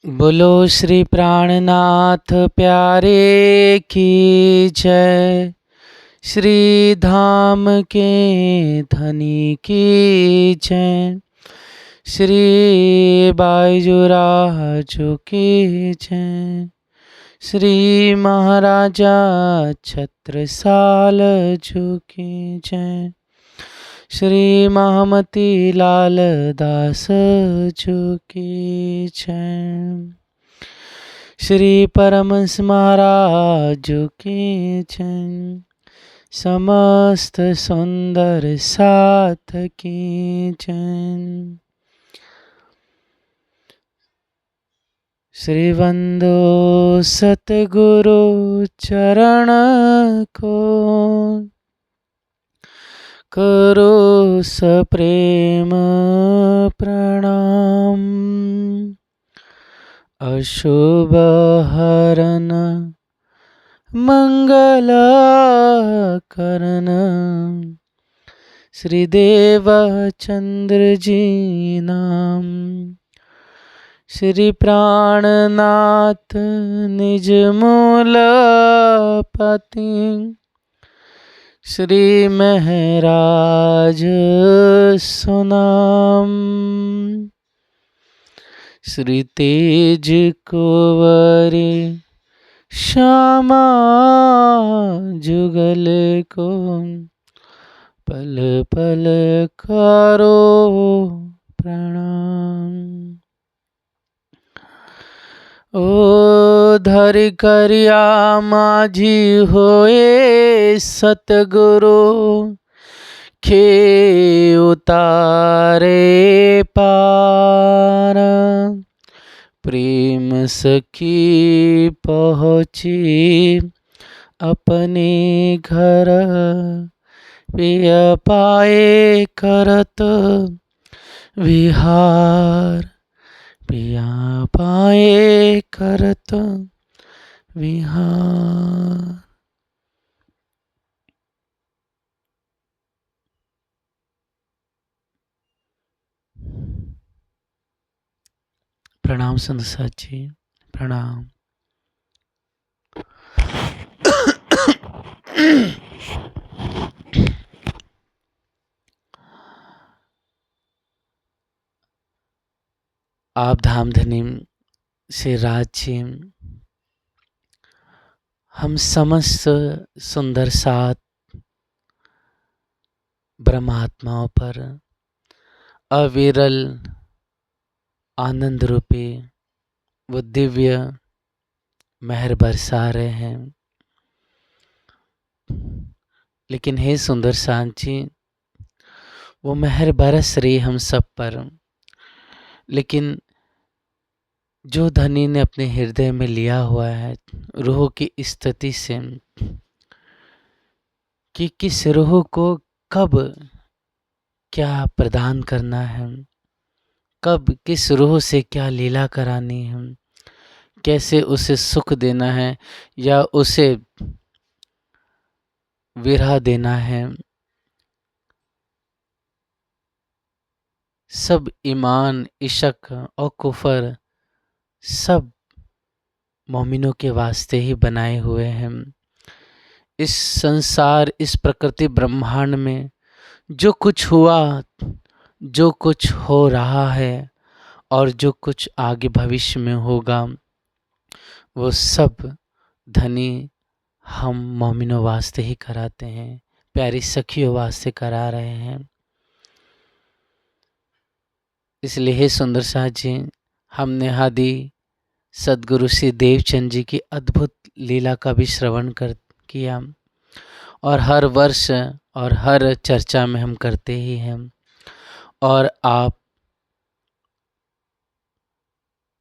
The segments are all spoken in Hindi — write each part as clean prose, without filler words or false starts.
बोलो श्री प्राणनाथ प्यारे की जय। श्री धाम के धनी की जय। श्री बाईजुराजू की जय। श्री महाराजा छत्रसाल जू की जय। श्री महामती लाल दास जू की जय। श्री परमहंस महाराज जू की जय। समस्त सुंदर साथ की जय। श्री वंदो सतगुरु चरण को, करो सप्रेम प्रणाम। अशुभ हरन मंगल करन, श्री देव चंद्र जी नाम। श्री प्राणनाथ निज मूल पति, श्री महराज सुनाम। श्री तेज कुंवरी श्यामा जुगल को, पल पल करो प्रणाम। ओ धरि करिया माझी होए सतगुरु, खे उतारे पार। प्रेम सखी पहुँची अपने घर, पिय पाए करत विहार। पिया पाए करत विहार। प्रणाम संसार जी, प्रणाम। आप धामधनी से राज्य, हम समस्त सुंदर सात ब्रह्मात्माओं पर अविरल आनंद रूपी वो दिव्य मेहर बरसा रहे हैं। लेकिन हे सुंदर सांची, वो मेहर बरस रही हम सब पर, लेकिन जो धनी ने अपने हृदय में लिया हुआ है रूह की स्थिति से, कि किस रूह को कब क्या प्रदान करना है, कब किस रूह से क्या लीला करानी है, कैसे उसे सुख देना है या उसे विरह देना है, सब ईमान इशक और कुफर सब मोमिनों के वास्ते ही बनाए हुए हैं। इस संसार, इस प्रकृति ब्रह्मांड में जो कुछ हुआ, जो कुछ हो रहा है और जो कुछ आगे भविष्य में होगा, वो सब धनी हम मोमिनों वास्ते ही कराते हैं, प्यारी सखियों वास्ते करा रहे हैं। इसलिए हे सुंदर साथ जी, हमने आदि सदगुरु श्री देवचंद जी की अद्भुत लीला का भी श्रवण किया, और हर वर्ष और हर चर्चा में हम करते ही हैं। और आप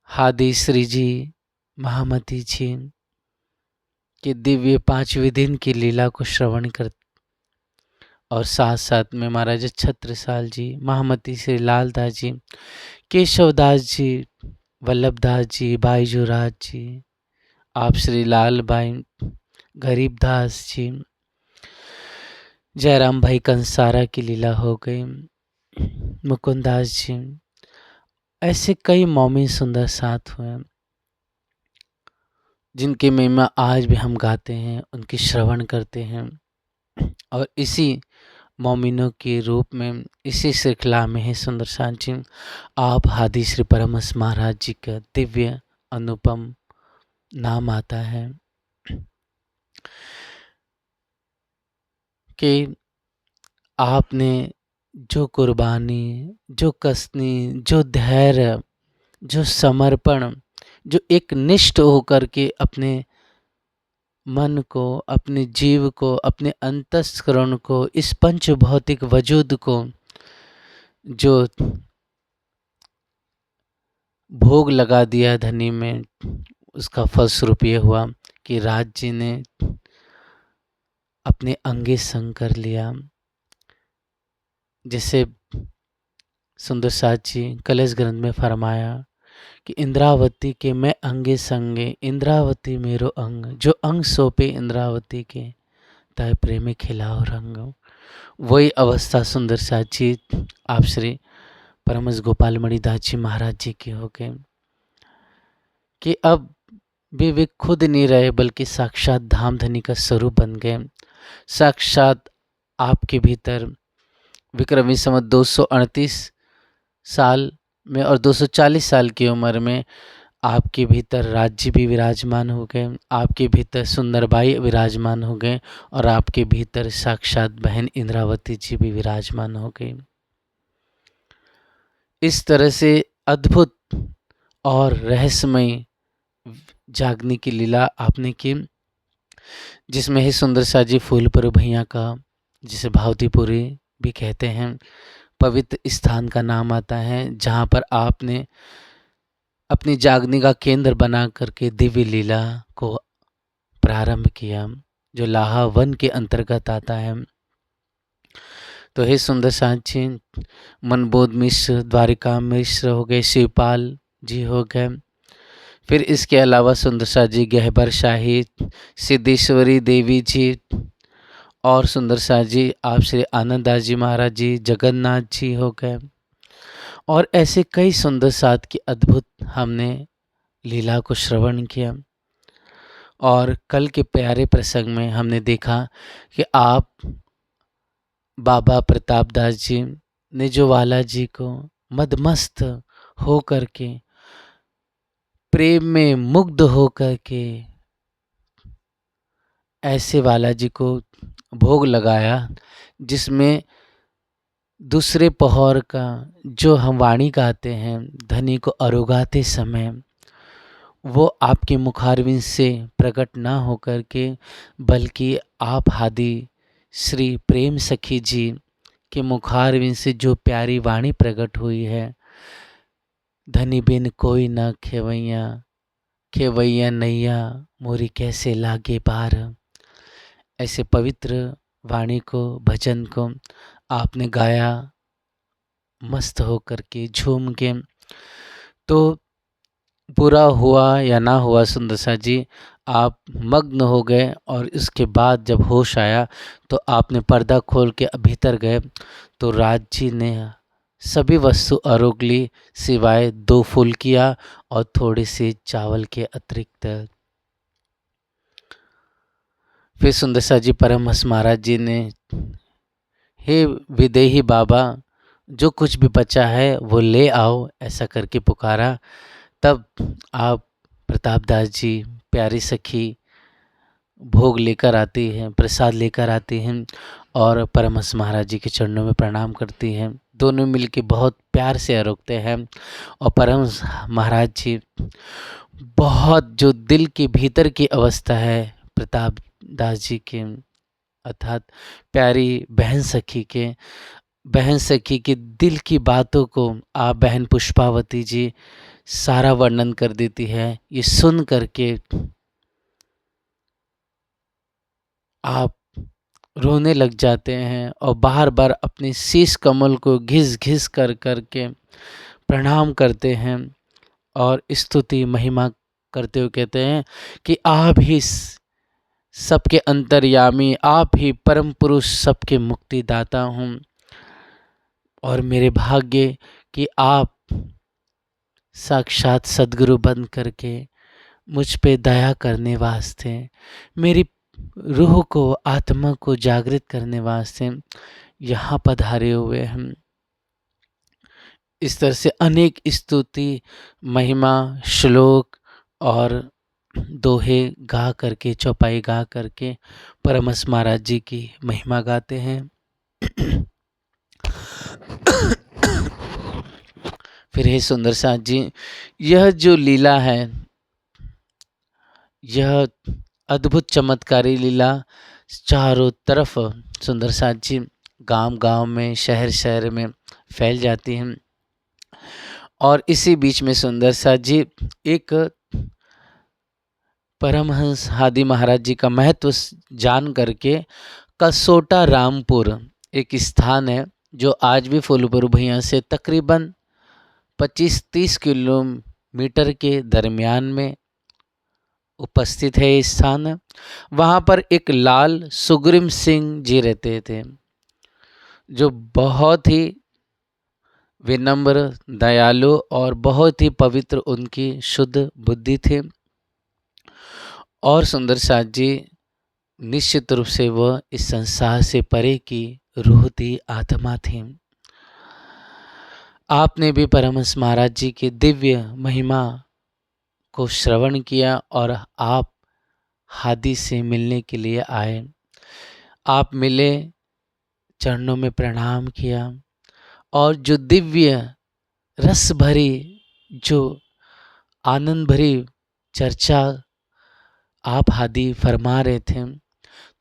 हादी श्री जी, महामती जी के दिव्य 5वें दिन की लीला को श्रवण कर, और साथ साथ में महाराजा छत्रसाल जी, महामती श्री लालदास जी, केशवदास जी, वल्लभदास जी, बाईजुराज जी, आप श्री लाल बाई, गरीबदास जी, जयराम भाई कंसारा की लीला हो गई, मुकुंदास जी, ऐसे कई मौमी सुंदर साथ हुए। जिनकी महिमा आज भी हम गाते हैं, उनकी श्रवण करते हैं। और इसी मोमिनों के रूप में, इसी श्रृंखला में है सुंदर साथ जी, आप हादी श्री परमहंस महाराज जी का दिव्य अनुपम नाम आता है कि आपने जो कुर्बानी, जो कसनी, जो धैर्य, जो समर्पण, जो एक निष्ठ होकर के अपने मन को, अपने जीव को, अपने अंतस्करण को, इस पंच भौतिक वजूद को जो भोग लगा दिया धनी में, उसका फलस्वरूप ये हुआ कि राज जी ने अपने अंगे संग कर लिया। जैसे सुंदर साथ जी कलश ग्रंथ में फरमाया कि इंद्रावती के मैं अंगे संगे, इंद्रावती मेरो अंग, जो अंग सौंपे इंद्रावती के, ताय प्रेमी खिलाओ रंग। वही अवस्था सुंदर साथ जी आप श्री परमहंस गोपाल मणि दास जी महाराज जी की हो गए कि अब भी वे खुद नहीं रहे, बल्कि साक्षात धामधनी का स्वरूप बन गए। साक्षात आपके भीतर विक्रमी संवत 238 साल में और 240 साल की उम्र में आपके भीतर राज्य भी विराजमान हो गए, आपके भीतर सुंदरबाई विराजमान हो गए और आपके भीतर साक्षात बहन इंद्रावती जी भी विराजमान हो गई। इस तरह से अद्भुत और रहस्यमय जागने की लीला आपने की, जिसमें ही सुंदर सा जी फूलपुर भैया का, जिसे भावतीपुरी भी कहते हैं, पवित्र स्थान का नाम आता है, जहाँ पर आपने अपनी जागने का केंद्र बना करके दिव्य लीला को प्रारंभ किया, जो लाहा वन के अंतर्गत आता है। तो हे सुंदर साथ जी, मनबोध मिश्र, द्वारिका मिश्र हो गए, शिवपाल जी हो गए, फिर इसके अलावा सुंदर साथ जी गहबर शाही, सिद्धेश्वरी देवी जी और सुंदर साथ जी आप श्री आनंददास जी महाराज जी, जगन्नाथ जी हो गए, और ऐसे कई सुंदर साथ की अद्भुत हमने लीला को श्रवण किया। और कल के प्यारे प्रसंग में हमने देखा कि आप बाबा प्रताप दास जी ने जो वाला जी को मदमस्त हो करके, प्रेम में मुग्ध हो करके ऐसे वाला जी को भोग लगाया, जिसमें दूसरे पहर का जो हम वाणी गाते हैं धनी को अरुगाते समय, वो आपके मुखारविंद से प्रकट ना हो करके, बल्कि आप हादी श्री प्रेम सखी जी के मुखारविंद से जो प्यारी वाणी प्रकट हुई है, धनी बिन कोई न खेवैया, खेवैया नैया मोरी कैसे लागे पार। ऐसे पवित्र वाणी को, भजन को आपने गाया मस्त हो करके, झूम के। तो बुरा हुआ या ना हुआ सुंदर सा जी, आप मग्न हो गए, और इसके बाद जब होश आया तो आपने पर्दा खोल के भीतर गए, तो राज जी ने सभी वस्तु आरोग ली सिवाय 2 फुल्कियाँ और थोड़े से चावल के अतिरिक्त। फिर सुंदर सा जी परमहंस महाराज जी ने, हे विदेही बाबा, जो कुछ भी बचा है वो ले आओ, ऐसा करके पुकारा। तब आप प्रतापदास जी, प्यारी सखी भोग लेकर आती हैं, प्रसाद लेकर आती हैं और परमहंस महाराज जी के चरणों में प्रणाम करती हैं। दोनों मिलके बहुत प्यार से आरोगते हैं, और परमहंस महाराज जी बहुत, जो दिल के भीतर की अवस्था है प्रताप दास जी के, अर्थात प्यारी बहन सखी के दिल की बातों को आप बहन पुष्पावती जी सारा वर्णन कर देती है। ये सुन करके आप रोने लग जाते हैं और बार बार अपने शीश कमल को घिस घिस कर करके प्रणाम करते हैं और स्तुति महिमा करते हुए कहते हैं कि आप ही सबके अंतर्यामी, आप ही परम पुरुष, सबके मुक्तिदाता हूँ, और मेरे भाग्य कि आप साक्षात सद्गुरु बन करके मुझ पे दया करने वास्ते, मेरी रूह को, आत्मा को जागृत करने वास्ते यहाँ पधारे हुए हैं। इस तरह से अनेक स्तुति, महिमा, श्लोक और दोहे गा करके, चौपाई गा करके परमहंस महाराज जी की महिमा गाते हैं। फिर हे सुंदर साथ जी, यह जो लीला है, यह अद्भुत चमत्कारी लीला चारों तरफ सुंदर साथ जी गांव गांव में, शहर शहर में फैल जाती हैं। और इसी बीच में सुंदर साथ जी एक परमहंस आदि महाराज जी का महत्व जान करके कसोटा रामपुर एक स्थान है जो आज भी फूलपुर भैया से तकरीबन 25-30 किलोमीटर के दरमियान में उपस्थित है। ये स्थान, वहाँ पर एक लाल सुग्रीम सिंह जी रहते थे, जो बहुत ही विनम्र, दयालु और बहुत ही पवित्र उनकी शुद्ध बुद्धि थे। और सुंदर साथ जी निश्चित रूप से वह इस संसार से परे की रूह थी, आत्मा थी। आपने भी परमहंस महाराज जी की दिव्य महिमा को श्रवण किया और आप हादी से मिलने के लिए आए। आप मिले, चरणों में प्रणाम किया और जो दिव्य रस भरी, जो आनंद भरी चर्चा आप हादी फरमा रहे थे,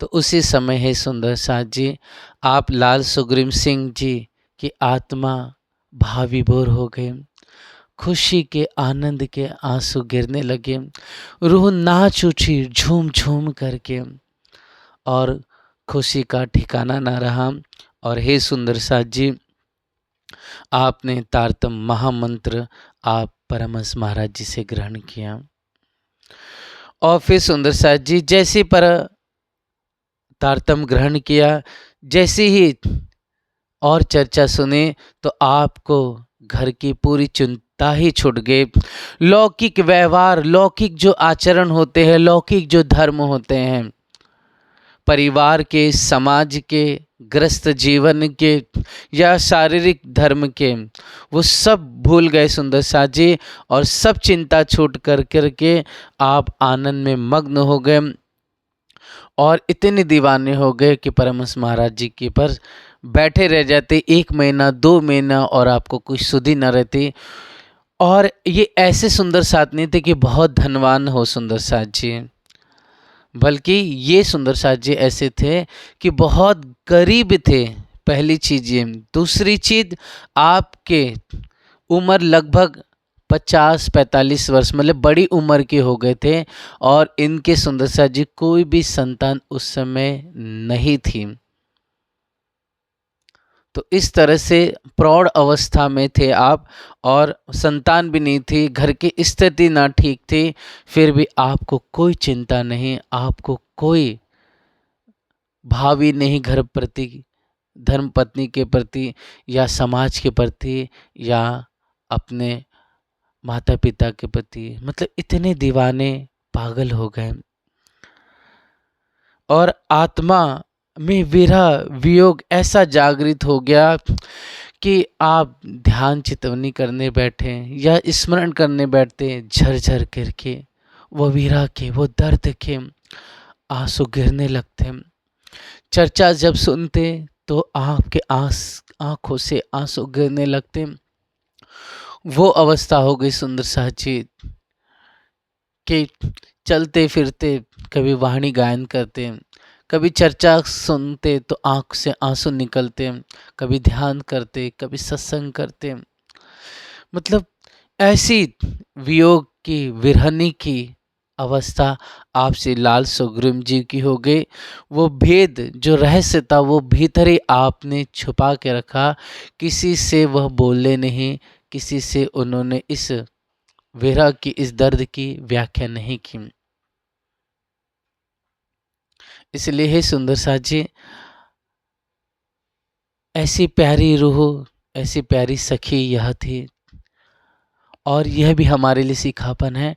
तो उसी समय है सुंदर साथ जी आप लाल सुग्रीम सिंह जी की आत्मा भाव विभोर हो गए। खुशी के, आनंद के आंसू गिरने लगे, रूह नाच उठी झूम झूम करके, और खुशी का ठिकाना ना रहा। और हे सुंदर साथ जी, आपने तारतम महामंत्र आप परमहंस महाराज जी से ग्रहण किया। और फिर सुंदर साथ जी जैसे पर तारतम ग्रहण किया, जैसे ही और चर्चा सुने तो आपको घर की पूरी चिंता ही छूट गई। लौकिक व्यवहार, लौकिक जो आचरण होते हैं, लौकिक जो धर्म होते हैं, परिवार के, समाज के, ग्रस्त जीवन के या शारीरिक धर्म के, वो सब भूल गए सुंदर साथ जी, और सब चिंता छूट कर करके आप आनंद में मग्न हो गए और इतने दीवाने हो गए कि परमहंस महाराज जी के पर बैठे रह जाते 1 महीना 2 महीना और आपको कुछ सुधि न रहती। और ये ऐसे सुंदर साथ नहीं थे कि बहुत धनवान हो सुंदर साथ जी, बल्कि ये सुंदर साथ जी ऐसे थे कि बहुत गरीब थे, पहली चीज़ ये। दूसरी चीज़, आपके उम्र लगभग 50-45 वर्ष, मतलब बड़ी उम्र के हो गए थे, और इनके सुंदर साथ जी कोई भी संतान उस समय नहीं थी। तो इस तरह से प्रौढ़ अवस्था में थे आप, और संतान भी नहीं थी, घर की स्थिति ना ठीक थी, फिर भी आपको कोई चिंता नहीं, आपको कोई भावी नहीं, घर प्रति, धर्म पत्नी के प्रति या समाज के प्रति या अपने माता पिता के प्रति, मतलब इतने दीवाने पागल हो गए। और आत्मा में विरह वियोग ऐसा जागृत हो गया कि आप ध्यान चितवनी करने बैठे या स्मरण करने बैठते, झरझर करके वो विरह के, वो दर्द के आंसू गिरने लगते। चर्चा जब सुनते तो आपके आंखों से आंसू गिरने लगते। वो अवस्था हो गई सुंदर साथ जी कि चलते फिरते कभी वाणी गायन करते, कभी चर्चा सुनते तो आंख से आंसू निकलते, कभी ध्यान करते, कभी सत्संग करते। मतलब ऐसी वियोग की, विरहनी की अवस्था आपसे लाल सुग्रीम जी की हो गई। वो भेद, जो रहस्य था, वो भीतर ही आपने छुपा के रखा, किसी से वह बोले नहीं, किसी से उन्होंने इस विरह की, इस दर्द की व्याख्या नहीं की। इसलिए हे सुंदर साथ जी, ऐसी प्यारी रूह, ऐसी प्यारी सखी यह थी। और यह भी हमारे लिए सिखापन है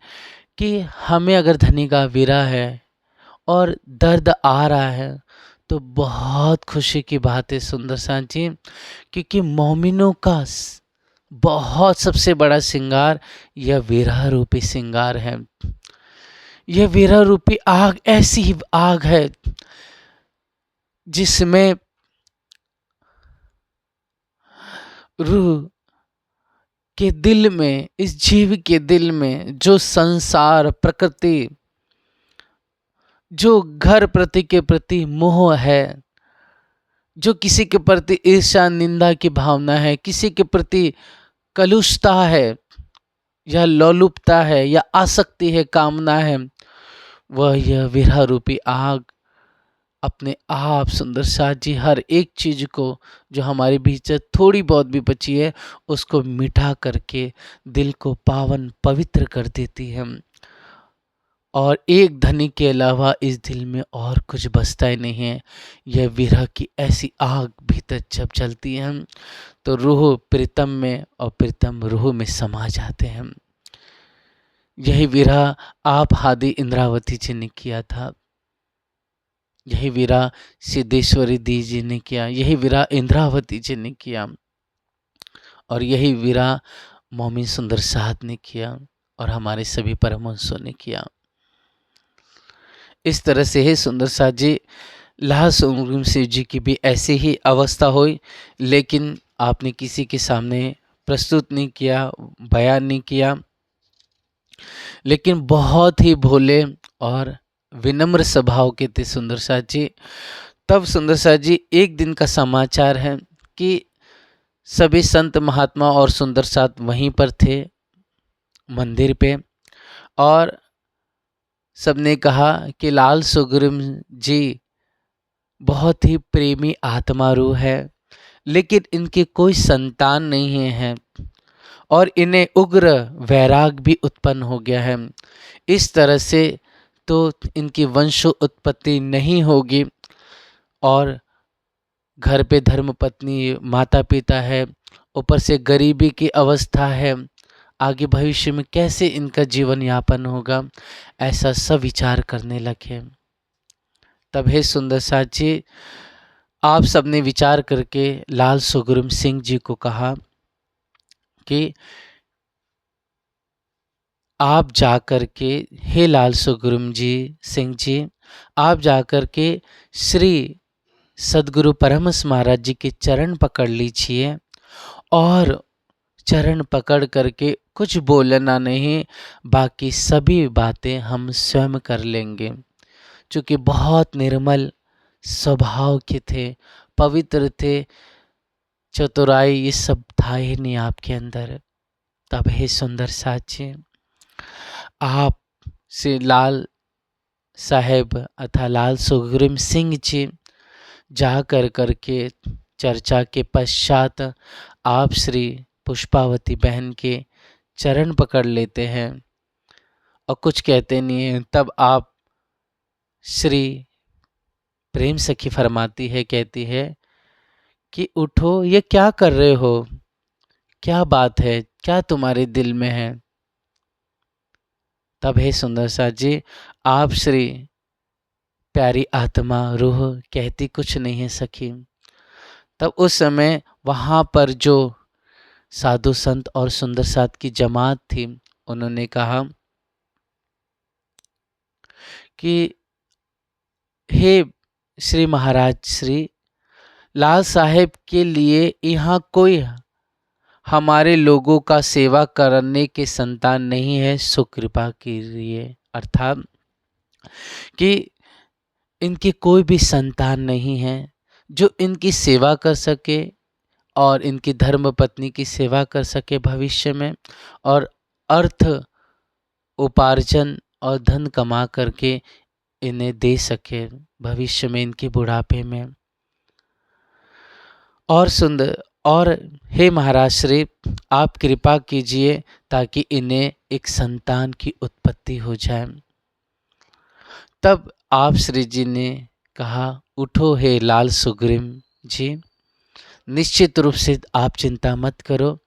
कि हमें अगर धनी का विरह है और दर्द आ रहा है तो बहुत खुशी की बात है सुंदर साथ जी, क्योंकि मोमिनों का बहुत सबसे बड़ा श्रृंगार यह विरह रूपी श्रृंगार है। यह विरह रूपी आग ऐसी ही आग है जिसमें रूह के दिल में, इस जीव के दिल में जो संसार प्रकृति, जो घर प्रति के प्रति मोह है, जो किसी के प्रति ईर्ष्या निंदा की भावना है, किसी के प्रति कलुषता है या लोलुपता है या आसक्ति है, कामना है, वह यह विरह रूपी आग अपने आप सुंदर साथ जी हर एक चीज को जो हमारे बीच थोड़ी बहुत भी बची है उसको मिटा करके दिल को पावन पवित्र कर देती है। और एक धनी के अलावा इस दिल में और कुछ बचता ही नहीं है। यह विरह की ऐसी आग भीतर जब जलती है तो रूह प्रीतम में और प्रीतम रूह में समा जाते हैं। यही विरह आप हादी इंद्रावती जी ने किया था, यही विरह सिद्धेश्वरी दी जी ने किया, यही विरह इंद्रावती जी ने किया और यही विरह मोमिन सुंदर साहब ने किया और हमारे सभी परमहंसों ने किया। इस तरह से ही सुंदर साथ जी लाल सुग्रीव सिंह जी की भी ऐसी ही अवस्था हुई, लेकिन आपने किसी के सामने प्रस्तुत नहीं किया, बयान नहीं किया, लेकिन बहुत ही भोले और विनम्र स्वभाव के थे सुंदर साथ जी। तब सुंदर साथ जी एक दिन का समाचार है कि सभी संत महात्मा और सुंदर साथ वहीं पर थे मंदिर पे, और सबने कहा कि लाल सुग्रीव जी बहुत ही प्रेमी आत्मा रूह है, लेकिन इनके कोई संतान नहीं है और इन्हें उग्र वैराग भी उत्पन्न हो गया है। इस तरह से तो इनकी वंश उत्पत्ति नहीं होगी और घर पे धर्म पत्नी माता पिता है, ऊपर से गरीबी की अवस्था है, आगे भविष्य में कैसे इनका जीवन यापन होगा, ऐसा सब विचार करने लगे। तब हे सुंदर साथ जी आप सबने विचार करके लाल सुग्रीव सिंह जी को कहा कि आप जाकर के, हे लाल सुग्रीव जी सिंह जी, आप जाकर के श्री सदगुरु परमहंस महाराज जी के चरण पकड़ लीजिए और चरण पकड़ करके कुछ बोलना नहीं, बाकी सभी बातें हम स्वयं कर लेंगे। चूँकि बहुत निर्मल स्वभाव के थे, पवित्र थे, चतुराई ये सब था ही नहीं आपके अंदर। तब हे सुंदर साथ जी आप श्री लाल साहेब अथा लाल सुग्रीव सिंह जी जा कर करके चर्चा के पश्चात आप श्री पुष्पावती बहन के चरण पकड़ लेते हैं और कुछ कहते नहीं हैं। तब आप श्री प्रेम सखी फरमाती है, कहती है कि उठो, ये क्या कर रहे हो, क्या बात है, क्या तुम्हारे दिल में है। तब हे सुंदर साथ जी आप श्री प्यारी आत्मा रूह कहती कुछ नहीं है सखी। तब उस समय वहाँ पर जो साधु संत और सुंदर साथ की जमात थी, उन्होंने कहा कि हे श्री महाराज, श्री लाल साहेब के लिए यहाँ कोई हमारे लोगों का सेवा करने के संतान नहीं है, सुकृपा कीजिए। अर्थात कि इनकी कोई भी संतान नहीं है जो इनकी सेवा कर सके और इनकी धर्म पत्नी की सेवा कर सके भविष्य में, और अर्थ उपार्जन और धन कमा करके इन्हें दे सके भविष्य में इनके बुढ़ापे में। और सुंदर और हे महाराज श्री आप कृपा कीजिए ताकि इन्हें एक संतान की उत्पत्ति हो जाए। तब आप श्री जी ने कहा उठो हे लाल सुग्रीव जी, निश्चित रूप से आप चिंता मत करो,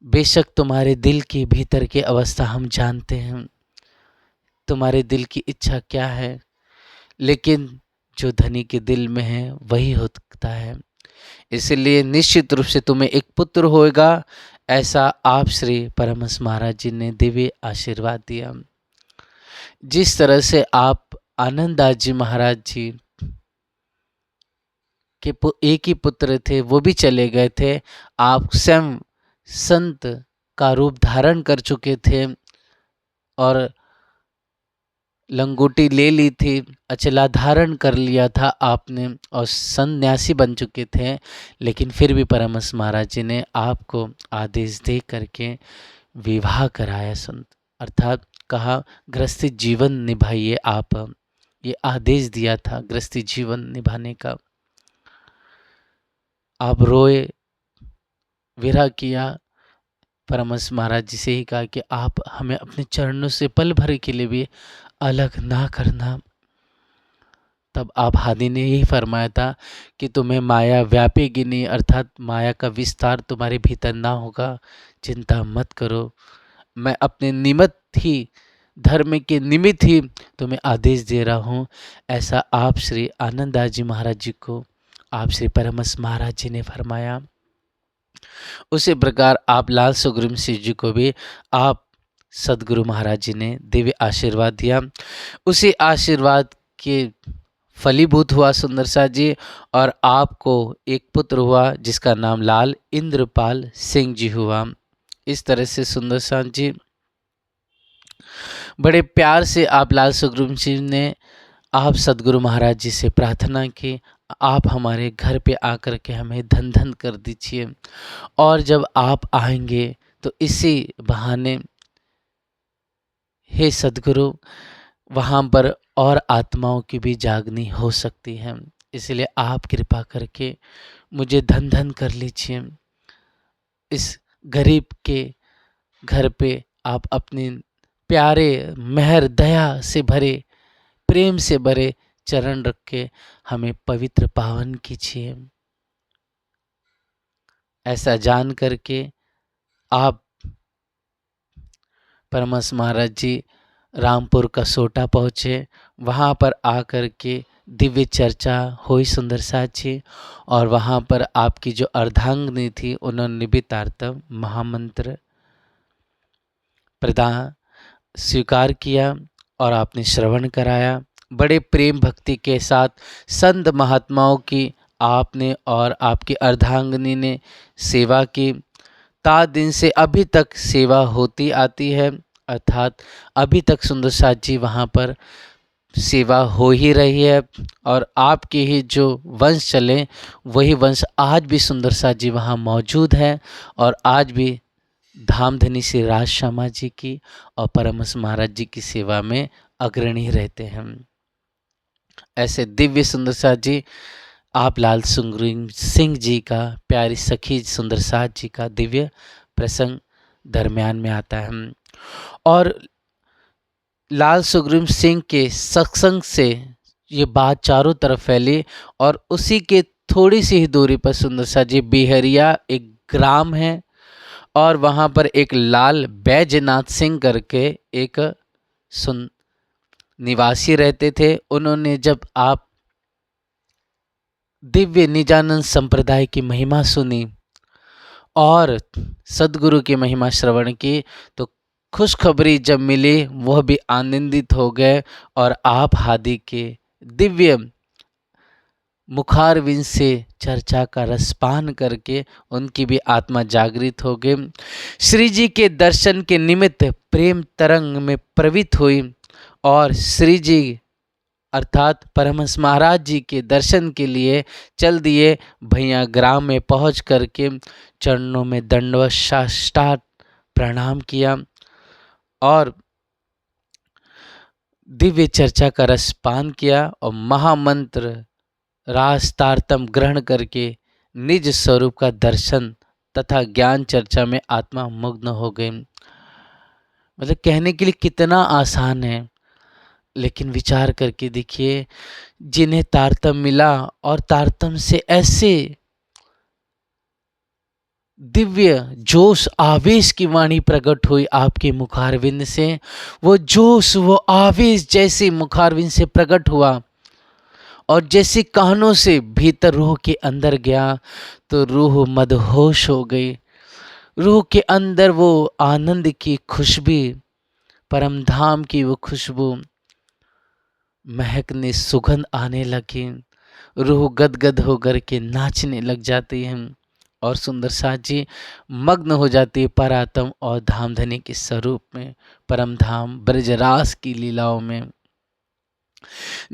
बेशक तुम्हारे दिल के भीतर की अवस्था हम जानते हैं, तुम्हारे दिल की इच्छा क्या है, लेकिन जो धनी के दिल में है वही होता है। इसलिए निश्चित रूप से तुम्हें एक पुत्र होगा, ऐसा आप श्री परमहंस महाराज जी ने दिव्य आशीर्वाद दिया। जिस तरह से आप आनंददास जी महाराज जी के एक ही पुत्र थे, वो भी चले गए थे, आप स्वयं संत का रूप धारण कर चुके थे और लंगोटी ले ली थी, अचला धारण कर लिया था आपने और सन्यासी बन चुके थे, लेकिन फिर भी परमहंस महाराज जी ने आपको आदेश दे करके विवाह कराया संत, अर्थात कहा गृहस्थी जीवन निभाइए आप, ये आदेश दिया था गृहस्थी जीवन निभाने का। आप रोए, विरह किया, परमहंस महाराज जी से ही कहा कि आप हमें अपने चरणों से पल भर के लिए भी अलग ना करना। तब आप हादि ने यही फरमाया था कि तुम्हें माया व्यापेगी नहीं, अर्थात माया का विस्तार तुम्हारे भीतर ना होगा, चिंता मत करो। मैं अपने निमित्त ही, धर्म के निमित्त ही तुम्हें आदेश दे रहा हूँ। ऐसा आप श्री आनंददास जी महाराज जी को आप श्री परमहंस महाराज जी ने फरमाया। उसी प्रकार आप लाल सुग्रीव सिंह जी को भी आप सदगुरु महाराज जी ने दिव्य आशीर्वाद दिया। उसी आशीर्वाद के फलीभूत हुआ सुंदर साथ जी, और आपको एक पुत्र हुआ जिसका नाम लाल इंद्रपाल सिंह जी हुआ। इस तरह से सुंदर साथ जी बड़े प्यार से आप लाल सुग्रीव सिंह ने आप सदगुरु महाराज जी से प्रार्थना की, आप हमारे घर पे आकर के हमें धन धन कर दीजिए, और जब आप आएंगे तो इसी बहाने हे सदगुरु वहाँ पर और आत्माओं की भी जागनी हो सकती है, इसलिए आप कृपा करके मुझे धन धन कर लीजिए। इस गरीब के घर पे आप अपने प्यारे मेहर दया से भरे, प्रेम से भरे चरण रख के हमें पवित्र पावन कीजिए। ऐसा जान करके आप परमहंस महाराज जी रामपुर का सोटा पहुँचे। वहाँ पर आकर के दिव्य चर्चा हुई सुंदर साथ जी, और वहाँ पर आपकी जो अर्धांगिनी थी उन्होंने भी तारतम महामंत्र प्रदान स्वीकार किया और आपने श्रवण कराया। बड़े प्रेम भक्ति के साथ संत महात्माओं की आपने और आपकी अर्धांगिनी ने सेवा की। ता दिन से अभी तक सेवा होती आती है, अर्थात अभी तक सुंदर साथ जी वहाँ पर सेवा हो ही रही है, और आपके ही जो वंश चले वही वंश आज भी सुंदर साथ जी वहाँ मौजूद है, और आज भी धामधनी श्री राज श्यामा जी की और परमहंस महाराज जी की सेवा में अग्रणी रहते हैं। ऐसे दिव्य सुंदर साथ जी आप लाल सुग्रीव सिंह जी का, प्यारी सखी सुंदर साथ जी का दिव्य प्रसंग दरमियान में आता है, और लाल सुग्रीव सिंह के सत्संग से ये बात चारों तरफ फैली, और उसी के थोड़ी सी ही दूरी पर सुंदर सा जी बिहरिया एक ग्राम है, और वहाँ पर एक लाल बैजनाथ सिंह करके एक निवासी रहते थे। उन्होंने जब आप दिव्य निजानंद संप्रदाय की महिमा सुनी और सदगुरु की महिमा श्रवण की, तो खुशखबरी जब मिली वह भी आनंदित हो गए, और आप हादि के दिव्य मुखारविंद से चर्चा का रसपान करके उनकी भी आत्मा जागृत हो गई। श्री जी के दर्शन के निमित्त प्रेम तरंग में प्रवृत्त हुई, और श्री जी अर्थात परमहंस महाराज जी के दर्शन के लिए चल दिए। भैया ग्राम में पहुंच करके चरणों में दंडवत साष्टांग प्रणाम किया, और दिव्य चर्चा का रसपान किया, और महामंत्र रास तारतम ग्रहण करके निज स्वरूप का दर्शन तथा ज्ञान चर्चा में आत्मा मग्न हो गई। मतलब कहने के लिए कितना आसान है, लेकिन विचार करके देखिए, जिन्हें तारतम मिला और तारतम से ऐसे दिव्य जोश आवेश की वाणी प्रकट हुई आपके मुखारविंद से। वो जोश वो आवेश जैसे मुखारविंद से प्रकट हुआ और जैसे कानों से भीतर रूह के अंदर गया तो रूह मदहोश हो गई। रूह के अंदर वो आनंद की खुशबू, परम धाम की वो खुशबू महकने सुगंध आने लगी। रूह गदगद होकर के नाचने लग जाती है और सुंदर साथ जी मग्न हो जाती है परात्म और धामधनी के स्वरूप में, परम धाम ब्रजरास की लीलाओं में,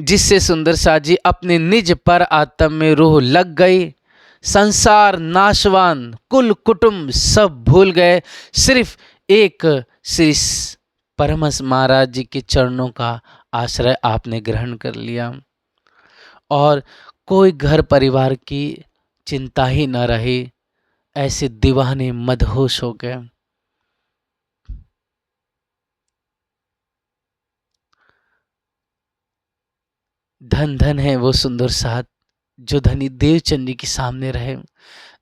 जिससे सुंदर साथ जी अपने निज पर आत्म में रूह लग गई। संसार नाशवान कुल कुटुंब सब भूल गए, सिर्फ एक श्री परमहंस महाराज जी के चरणों का आश्रय आपने ग्रहण कर लिया और कोई घर परिवार की चिंता ही न रही। ऐसे दीवाने मदहोश हो गए। धन धन है वो सुंदर साथ जो धनी देवचंद जी के सामने रहे।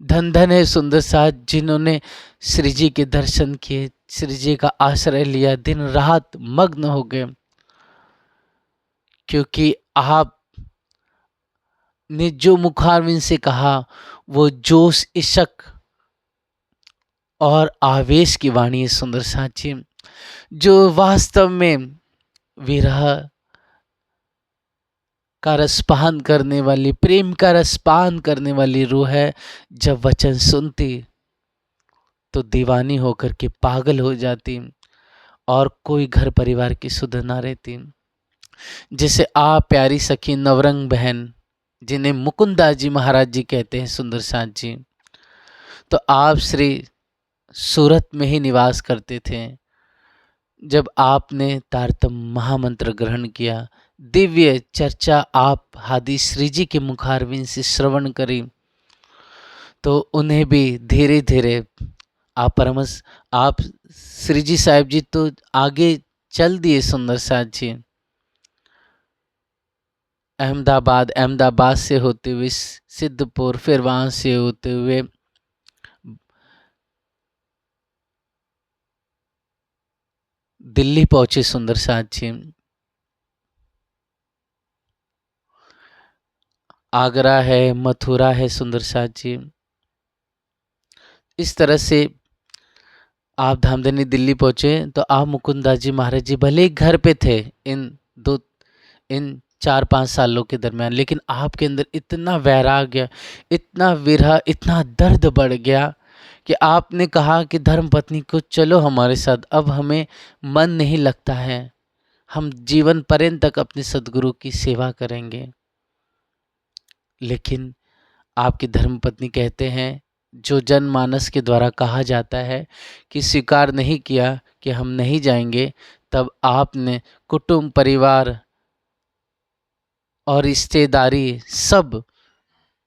धन धन है सुंदर साथ जिन्होंने श्री जी के दर्शन किए, श्री जी का आश्रय लिया, दिन रात मग्न हो गए, क्योंकि आप ने जो मुखारविंद से कहा वो जोश, इशक और आवेश की वाणी है सुंदर साथ जी, जो वास्तव में विरह का रसपान करने वाली, प्रेम का रसपान करने वाली रूह है। जब वचन सुनती तो दीवानी होकर के पागल हो जाती और कोई घर परिवार की सुध ना रहती। जैसे आप प्यारी सखी नवरंग बहन जिन्हें मुकुंदास जी महाराज जी कहते हैं सुंदर साथ जी, तो आप श्री सूरत में ही निवास करते थे। जब आपने तारतम महामंत्र ग्रहण किया, दिव्य चर्चा आप हादी श्री जी के मुखारविंद से श्रवण करी, तो उन्हें भी धीरे धीरे आप परमस आप श्री जी साहिब जी तो आगे चल दिए सुंदर साथ जी, अहमदाबाद से होते हुए सिद्धपुर, फिर वहां से होते हुए दिल्ली पहुंचे सुंदर साथ जी। आगरा है, मथुरा है सुंदर साथ जी। इस तरह से आप धामधनी दिल्ली पहुंचे तो आप मुकुंदास जी महाराज जी भले ही घर पे थे इन 4-5 सालों के दरमियान, लेकिन आपके अंदर इतना वैराग्य, इतना विरह, इतना दर्द बढ़ गया कि आपने कहा कि धर्म पत्नी को चलो हमारे साथ, अब हमें मन नहीं लगता है, हम जीवन पर्यंत तक अपने सदगुरु की सेवा करेंगे। लेकिन आपकी धर्मपत्नी कहते हैं, जो जनमानस के द्वारा कहा जाता है कि स्वीकार नहीं किया कि हम नहीं जाएंगे, तब आपने कुटुंब, परिवार और रिश्तेदारी सब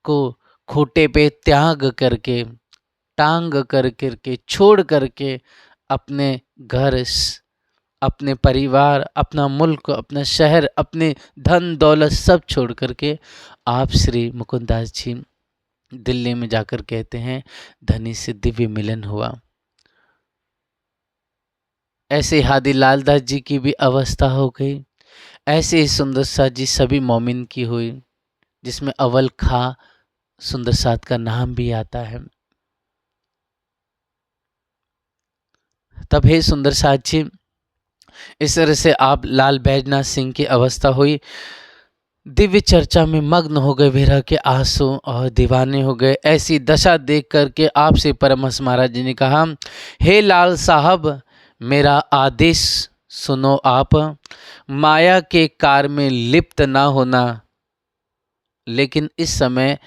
को खूंटे पे त्याग करके, टांग कर करके, छोड़ करके अपने घर, अपने परिवार, अपना मुल्क, अपना शहर, अपने धन दौलत सब छोड़ करके आप श्री मुकुंदास जी दिल्ली में जाकर कहते हैं धनी से दिव्य मिलन हुआ। ऐसे हादी लालदास जी की भी अवस्था हो गई। ऐसे ही सुंदर साथ जी सभी मोमिन की हुई, जिसमें अव्वल खा सुंदर साथ का नाम भी आता है। तब हे सुंदर साथ जी, इस तरह से आप लाल बैजनाथ सिंह की अवस्था हुई। दिव्य चर्चा में मग्न हो गए, विरह के आंसू और दीवाने हो गए। ऐसी दशा देख करके आपसे परमहंस महाराज जी ने कहा, हे लाल साहब, मेरा आदेश सुनो आप, माया के कार में लिप्त ना होना, लेकिन इस समय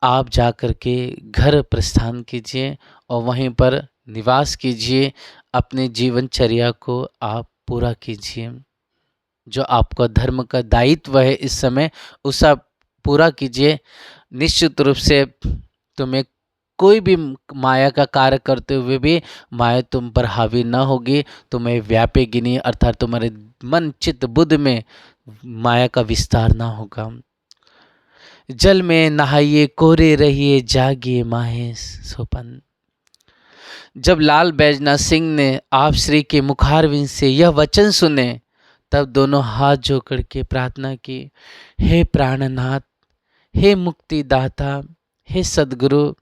आप जा कर के घर प्रस्थान कीजिए और वहीं पर निवास कीजिए, अपने जीवनचर्या को आप पूरा कीजिए। जो आपका धर्म का दायित्व है इस समय, उसे पूरा कीजिए। निश्चित रूप से तुम्हें कोई भी माया का कार्य करते हुए भी माया तुम पर हावी न होगी, तुम्हें व्यापेगी नहीं, अर्थात तुम्हारे मन चित्त बुद्ध में माया का विस्तार ना होगा। जल में नहाइए, कोरे रहिए, जागिए माहे सोपन। जब लाल बैजनाथ सिंह ने आप श्री के मुखारविंद से यह वचन सुने, तब दोनों हाथ जोड़ के प्रार्थना की, हे प्राणनाथ, हे मुक्तिदाता, हे सद्गुरु,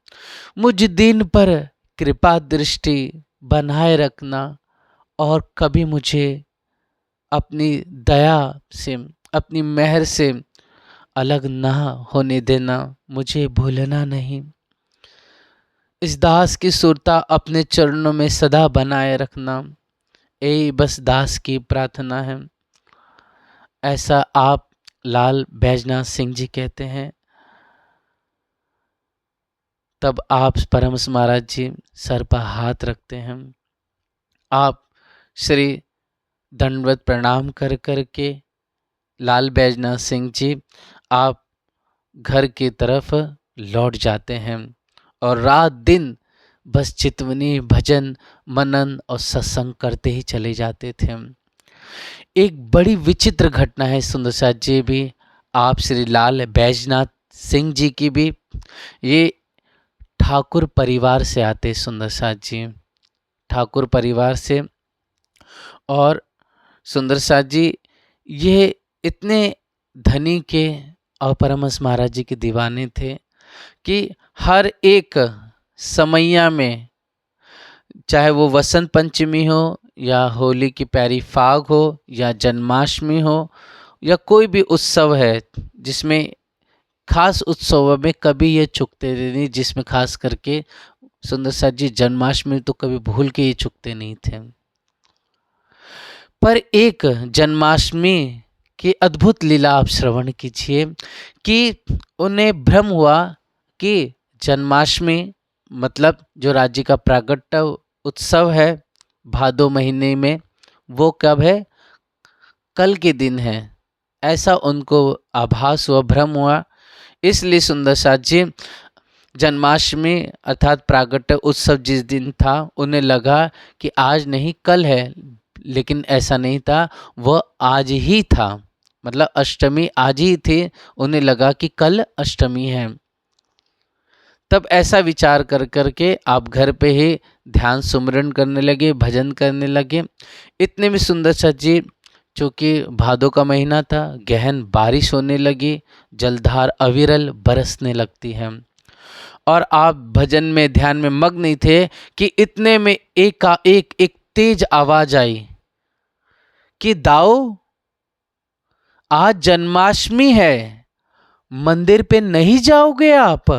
मुझ दीन पर कृपा दृष्टि बनाए रखना और कभी मुझे अपनी दया से, अपनी मेहर से अलग ना होने देना, मुझे भूलना नहीं। इस दास की सुरता अपने चरणों में सदा बनाए रखना, यही बस दास की प्रार्थना है। ऐसा आप लाल बैजनाथ सिंह जी कहते हैं। तब आप परमहंस महाराज जी सर पर हाथ रखते हैं। आप श्री दंडवत प्रणाम कर के लाल बैजनाथ सिंह जी आप घर की तरफ लौट जाते हैं और रात दिन बस चितवनी, भजन, मनन और सत्संग करते ही चले जाते थे। एक बड़ी विचित्र घटना है सुंदर साथ जी भी, आप श्री लाल बैजनाथ सिंह जी की भी। ये ठाकुर परिवार से आते सुंदर साथ जी, ठाकुर परिवार से। और सुंदर साथ जी ये इतने धनी के और परमहंस महाराज जी के दीवाने थे कि हर एक समैया में, चाहे वो वसंत पंचमी हो या होली की प्यारी फाग हो या जन्माष्टमी हो या कोई भी उत्सव है, जिसमें खास उत्सव में कभी ये चूकते नहीं, जिसमें खास करके सुंदर साथ जी जन्माष्टमी तो कभी भूल के ये चूकते नहीं थे। पर एक जन्माष्टमी की अद्भुत लीला आप श्रवण कीजिए कि उन्हें भ्रम हुआ कि जन्माष्टमी मतलब जो राज्य का प्रागट्य उत्सव है भादो महीने में, वो कब है, कल के दिन है। ऐसा उनको आभास हुआ, भ्रम हुआ। इसलिए सुंदर साथ जी जन्माष्टमी अर्थात प्रागट्य उत्सव जिस दिन था, उन्हें लगा कि आज नहीं कल है, लेकिन ऐसा नहीं था, वह आज ही था। मतलब अष्टमी आज ही थी, उन्हें लगा कि कल अष्टमी है। तब ऐसा विचार कर के आप घर पे ही ध्यान सुमरन करने लगे, भजन करने लगे। इतने में सुंदर साथ जी, चूँकि भादों का महीना था, गहन बारिश होने लगी, जलधार अविरल बरसने लगती है और आप भजन में ध्यान में मग्न नहीं थे कि इतने में एक तेज आवाज आई कि दाऊ, आज जन्माष्टमी है, मंदिर पे नहीं जाओगे आप?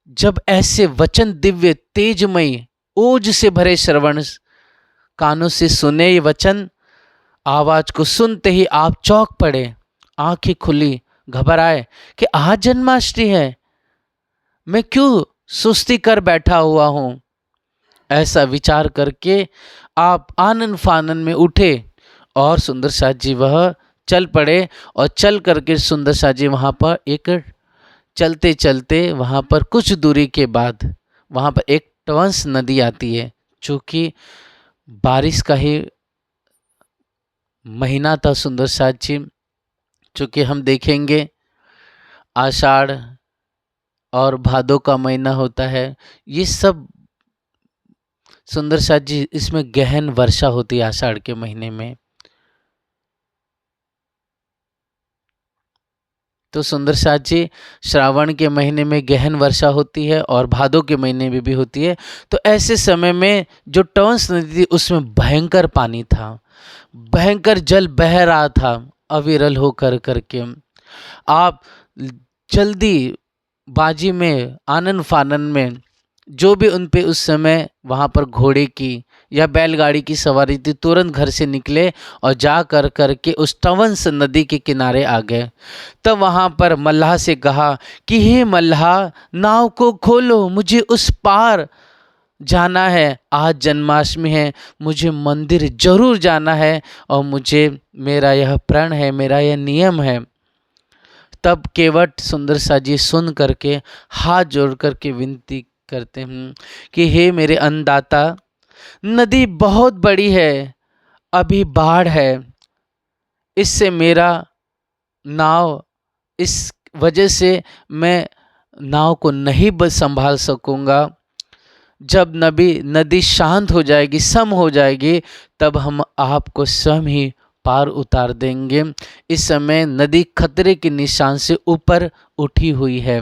जब ऐसे वचन दिव्य तेजमयी ओज से भरे श्रवण कानों से सुने ये वचन, आवाज को सुनते ही आप चौंक पड़े, आंखें खुली, घबराए कि आज जन्माष्टमी है, मैं क्यों सुस्ती कर बैठा हुआ हूं। ऐसा विचार करके आप आनन फानन में उठे और सुंदर साथ जी वह चल पड़े। और चल करके सुंदर साथ जी वहाँ पर एक चलते चलते वहाँ पर कुछ दूरी के बाद वहाँ पर एक टवंस नदी आती है। चूँकि बारिश का ही महीना था सुंदर साथ जी, चूँकि हम देखेंगे आषाढ़ और भादों का महीना होता है, ये सब सुंदर साथ जी इसमें गहन वर्षा होती है आषाढ़ के महीने में। तो सुंदर साथ जी श्रावण के महीने में गहन वर्षा होती है और भादों के महीने में भी होती है। तो ऐसे समय में जो टवंस नदी थी उसमें भयंकर पानी था, भयंकर जल बह रहा था अविरल होकर करके। आप जल्दी बाजी में आनन फानन में जो भी उन पे उस समय वहाँ पर घोड़े की या बैलगाड़ी की सवारी थी, तुरंत घर से निकले और जा कर के उस टवंस नदी के किनारे आ गए। तब वहाँ पर मल्लाह से कहा कि हे मल्लाह, नाव को खोलो, मुझे उस पार जाना है, आज जन्माष्टमी है, मुझे मंदिर जरूर जाना है और मुझे, मेरा यह प्रण है, मेरा यह नियम है। तब केवट सुंदर सा जी सुन करके हाथ जोड़ करके विनती करते हैं कि हे मेरे अन्नदाता, नदी बहुत बड़ी है, अभी बाढ़ है, इससे मेरा नाव, इस वजह से मैं नाव को नहीं संभाल सकूंगा, जब नदी शांत हो जाएगी, सम हो जाएगी, तब हम आपको स्वयं ही पार उतार देंगे। इस समय नदी खतरे के निशान से ऊपर उठी हुई है।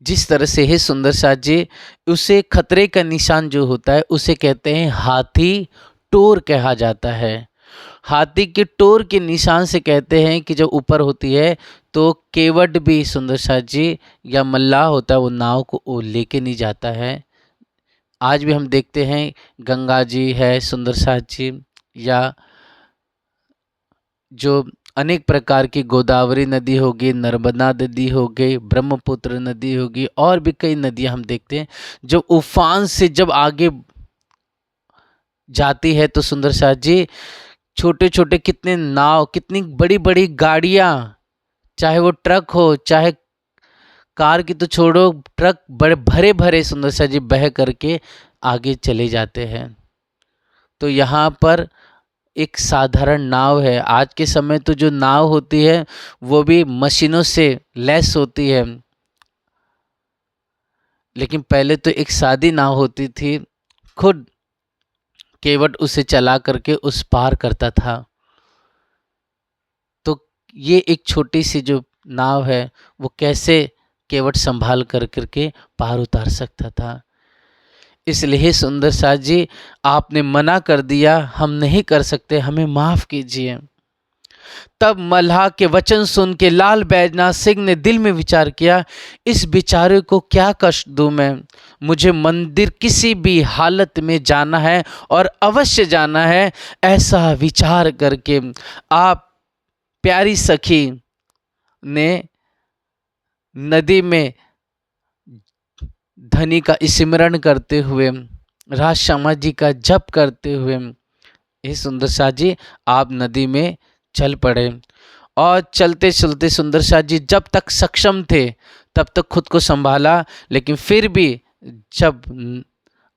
जिस तरह से है सुंदर साथ जी, उसे खतरे का निशान जो होता है उसे कहते हैं हाथी टोर कहा जाता है। हाथी के टोर के निशान से कहते हैं कि जब ऊपर होती है तो केवट भी सुंदर साथ जी या मल्लाह होता है, वो नाव को वो लेके नहीं जाता है। आज भी हम देखते हैं गंगा जी है सुंदर साथ जी, या जो अनेक प्रकार की गोदावरी नदी होगी, नर्मदा नदी हो गई, ब्रह्मपुत्र नदी होगी, और भी कई नदियां हम देखते हैं जो उफान से जब आगे जाती है तो सुंदर साथ जी छोटे छोटे कितने नाव, कितनी बड़ी बड़ी गाड़ियां, चाहे वो ट्रक हो चाहे कार की तो छोड़ो, ट्रक बड़े भरे भरे सुंदर साथ जी बह करके आगे चले जाते हैं। तो यहाँ पर एक साधारण नाव है। आज के समय तो जो नाव होती है वो भी मशीनों से लैस होती है, लेकिन पहले तो एक सादी नाव होती थी, खुद केवट उसे चला करके उस पार करता था। तो ये एक छोटी सी जो नाव है वो कैसे केवट संभाल कर करके पार उतार सकता था। इसलिए सुंदर साथ जी आपने मना कर दिया, हम नहीं कर सकते, हमें माफ कीजिए। तब मल्लाह के वचन सुन के लाल बैजनाथ सिंह ने दिल में विचार किया, इस बेचारे को क्या कष्ट दूं मैं, मुझे मंदिर किसी भी हालत में जाना है और अवश्य जाना है। ऐसा विचार करके आप प्यारी सखी ने नदी में धनी का स्मरण करते हुए, राज श्यामा जी का जप करते हुए, हे सुंदर साथ जी आप नदी में चल पड़े। और चलते चलते सुंदर साथ जी जब तक सक्षम थे तब तक खुद को संभाला, लेकिन फिर भी जब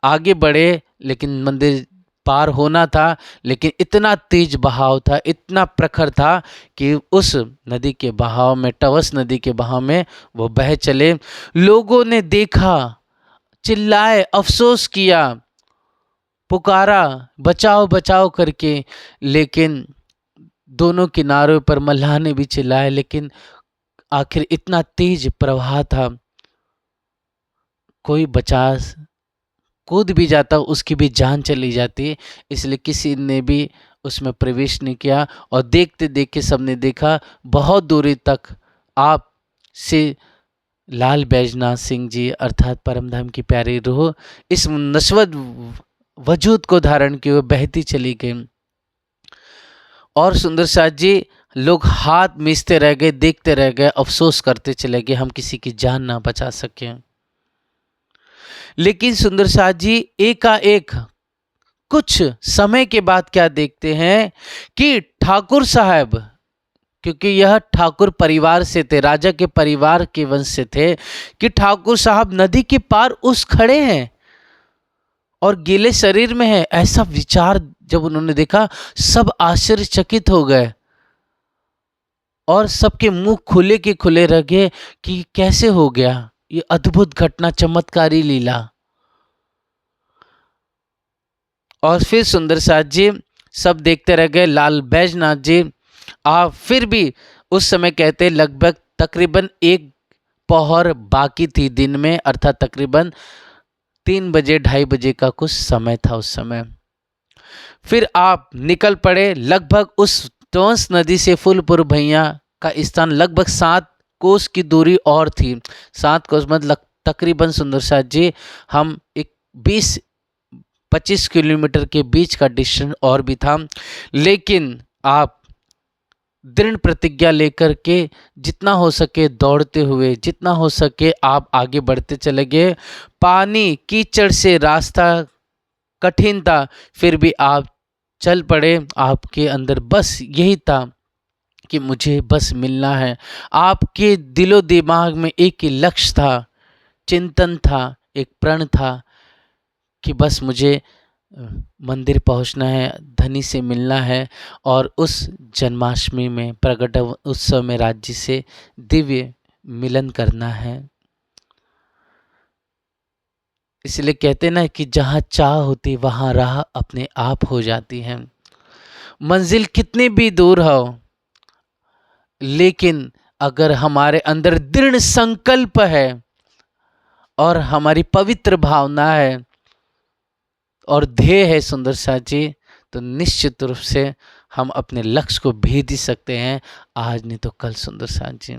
आगे बढ़े, लेकिन मंदिर पार होना था, लेकिन इतना तेज बहाव था, इतना प्रखर था कि उस नदी के बहाव में, टवस नदी के बहाव में वो बह चले। लोगों ने देखा, चिल्लाए, अफसोस किया, पुकारा बचाओ बचाओ करके, लेकिन दोनों किनारों पर मल्लाह ने भी चिल्लाया, लेकिन आखिर इतना तेज प्रवाह था, कोई बचा कूद भी जाता उसकी भी जान चली जाती, इसलिए किसी ने भी उसमें प्रवेश नहीं किया। और देखते देखते सबने देखा बहुत दूरी तक आप से लाल बैजनाथ सिंह जी अर्थात परमधाम की प्यारी रूह इस नस्वत वजूद को धारण किए हुए बहती चली गई। और सुंदर साथ जी लोग हाथ मीचते रह गए, देखते रह गए, अफसोस करते चले गए, हम किसी की जान ना बचा सके। लेकिन सुंदर साथ जी एकाएक कुछ समय के बाद क्या देखते हैं कि ठाकुर साहब, क्योंकि यह ठाकुर परिवार से थे, राजा के परिवार के वंश से थे, कि ठाकुर साहब नदी के पार उस खड़े हैं और गीले शरीर में है। ऐसा विचार जब उन्होंने देखा सब आश्चर्यचकित हो गए और सबके मुंह खुले के खुले रह गए कि कैसे हो गया ये अद्भुत घटना, चमत्कारी लीला। और फिर सुंदर साथ जी सब देखते रह गए। लाल बैजनाथ जी आप फिर भी उस समय कहते लगभग तकरीबन 1 पहर बाकी थी दिन में, अर्थात तकरीबन 3 बजे 2:30 बजे का कुछ समय था उस समय। फिर आप निकल पड़े। लगभग उस टोंस नदी से फूलपुर भैया का स्थान लगभग 7 कोस की दूरी और थी। 7 कोस मतलब तकरीबन सुंदर साथ जी हम एक 20-25 किलोमीटर के बीच का डिस्टेंस और भी था। लेकिन आप दृढ़ प्रतिज्ञा लेकर के जितना हो सके दौड़ते हुए, जितना हो सके आप आगे बढ़ते चले गए। पानी कीचड़ से रास्ता कठिन था, फिर भी आप चल पड़े। आपके अंदर बस यही था कि मुझे बस मिलना है। आपके दिलो दिमाग में एक ही लक्ष्य था, चिंतन था, एक प्रण था कि बस मुझे मंदिर पहुंचना है, धनी से मिलना है और उस जन्माष्टमी में, प्रगट उत्सव में राज्य से दिव्य मिलन करना है। इसलिए कहते ना कि जहाँ चाह होती वहाँ राह अपने आप हो जाती है। मंजिल कितनी भी दूर हो, लेकिन अगर हमारे अंदर दृढ़ संकल्प है और हमारी पवित्र भावना है और ध्येय है सुंदर साथ जी, तो निश्चित रूप से हम अपने लक्ष्य को भेद ही सकते हैं, आज नहीं तो कल सुंदर साथ जी।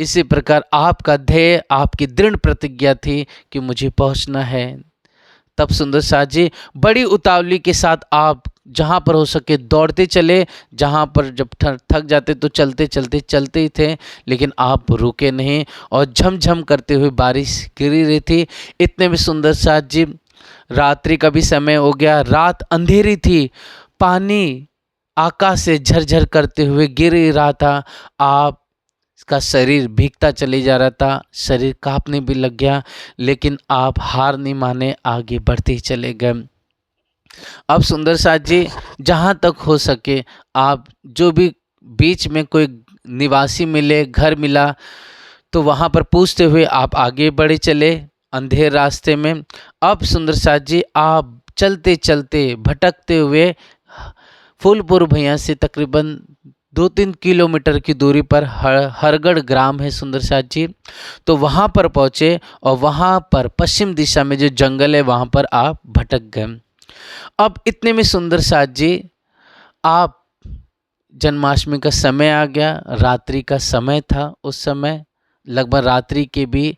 इसी प्रकार आपका ध्येय, आपकी दृढ़ प्रतिज्ञा थी कि मुझे पहुंचना है। तब सुंदर साथ जी बड़ी उतावली के साथ आप जहाँ पर हो सके दौड़ते चले, जहाँ पर जब थक जाते तो चलते चलते चलते ही थे, लेकिन आप रुके नहीं और झमझम करते हुए बारिश गिरी रही थी। इतने में सुंदर साथ जी रात्रि का भी समय हो गया, रात अंधेरी थी, पानी आकाश से झरझर करते हुए गिर ही रहा था। आप का शरीर भीगता चले जा रहा था, शरीर कांपने भी लग गया, लेकिन आप हार नहीं माने, आगे बढ़ते ही चले गए। अब सुंदर साथ जी जहाँ तक हो सके आप जो भी बीच में कोई निवासी मिले, घर मिला, तो वहाँ पर पूछते हुए आप आगे बढ़े चले अंधेर रास्ते में। अब सुंदर साथ जी आप चलते चलते भटकते हुए फूलपुर भैया से तकरीबन 2-3 किलोमीटर की दूरी पर हरगढ़ ग्राम है सुंदर साथ जी, तो वहाँ पर पहुँचे और वहाँ पर पश्चिम दिशा में जो जंगल है वहाँ पर आप भटक गए। अब इतने में सुंदर साथ जी आप जन्माष्टमी का समय आ गया, रात्रि का समय था, उस समय लगभग रात्रि के भी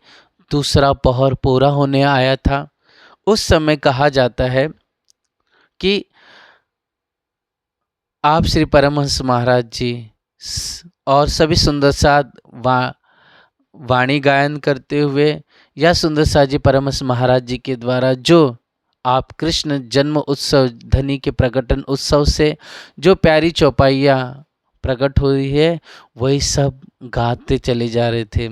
दूसरा पहर पूरा होने आया था। उस समय कहा जाता है कि आप श्री परमहंस महाराज जी और सभी सुंदर साथ वाणी गायन करते हुए या सुंदर साथ जी परमहंस महाराज जी के द्वारा जो आप कृष्ण जन्म उत्सव धनी के प्रकटन उत्सव से जो प्यारी चौपाइयाँ प्रकट हुई है, वही सब गाते चले जा रहे थे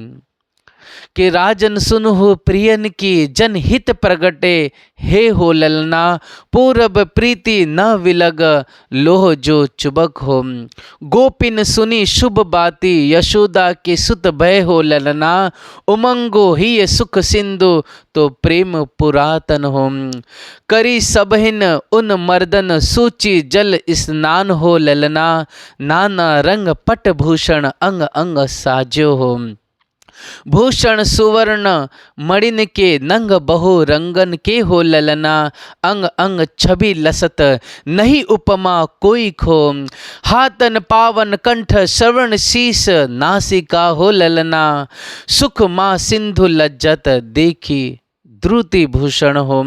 कि राजन सुनहु प्रियन की जनहित प्रगटे, हे हो ललना पूरब प्रीति न विलग, लोह जो चुबक हो। गोपिन सुनी शुभ बाती, यशोदा के सुत भय हो ललना, उमंगो ही सुख सिंधु तो प्रेम पुरातन हो। करी सबहिन उन मर्दन सूची जल स्नान हो ललना, नाना रंग पट भूषण अंग अंग साजो हो। भूषण सुवर्ण मणिन के नंग बहु रंगन के हो ललना, अंग अंग छवि लसत नहीं उपमा कोई खो। हाथन पावन कंठ श्रवण शीस नासिका हो ललना, सुख माँ सिंधु लज्जत देखी द्रुति भूषण हो।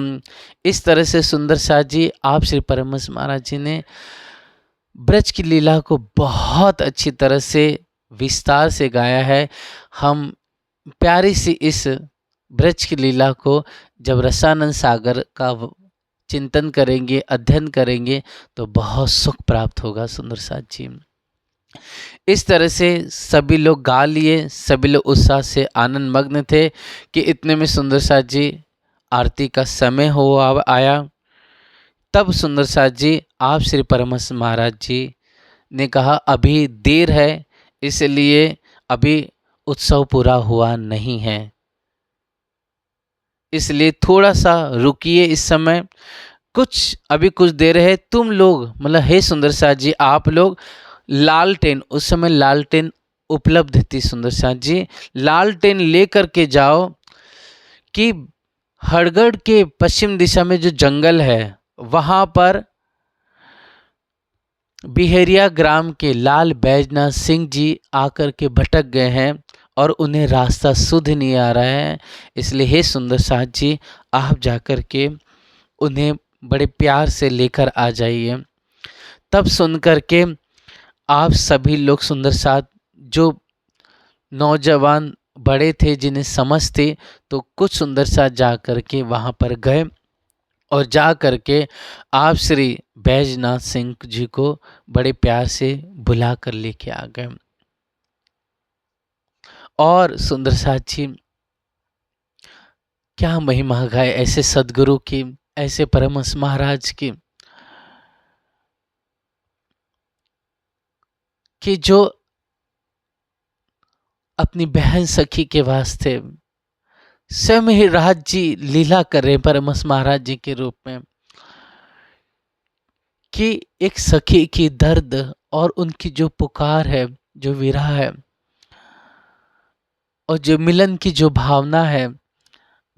इस तरह से सुंदर साथ जी आप श्री परमहंस महाराज जी ने ब्रज की लीला को बहुत अच्छी तरह से विस्तार से गाया है। हम प्यारी सी इस ब्रज की लीला को जब रसानंद सागर का चिंतन करेंगे, अध्ययन करेंगे, तो बहुत सुख प्राप्त होगा सुंदर साथ जी। इस तरह से सभी लोग गा लिए, सभी लोग उत्साह से आनंद मग्न थे कि इतने में सुंदर साथ जी आरती का समय हो आया। तब सुंदर साथ जी आप श्री परमहंस महाराज जी ने कहा अभी देर है, इसलिए अभी उत्सव पूरा हुआ नहीं है, इसलिए थोड़ा सा रुकिए, इस समय अभी कुछ देर है। तुम लोग मतलब हे सुंदर साथ जी आप लोग लालटेन, उस समय लालटेन उपलब्ध थी सुंदर साथ जी, लालटेन लेकर के जाओ कि हड़गढ़ के पश्चिम दिशा में जो जंगल है वहाँ पर बिहरिया ग्राम के लाल बैजनाथ सिंह जी आकर के भटक गए हैं और उन्हें रास्ता शुद्ध नहीं आ रहा है, इसलिए हे सुंदर साथ जी आप जाकर के उन्हें बड़े प्यार से लेकर आ जाइए। तब सुनकर के आप सभी लोग सुंदर साथ जो नौजवान बड़े थे जिन्हें समझ थे, तो कुछ सुंदर साथ जा कर के वहाँ पर गए और जा करके आप श्री बैजनाथ सिंह जी को बड़े प्यार से बुला कर लेके आ गए। और सुंदर साथ जी क्या महिमा गाए ऐसे सदगुरु की, ऐसे परमहंस महाराज की, कि जो अपनी बहन सखी के वास्ते स्वयं ही राज जी लीला कर रहे परमहंस महाराज जी के रूप में, कि एक सखी की दर्द और उनकी जो पुकार है, जो विरह है, और जो मिलन की जो भावना है,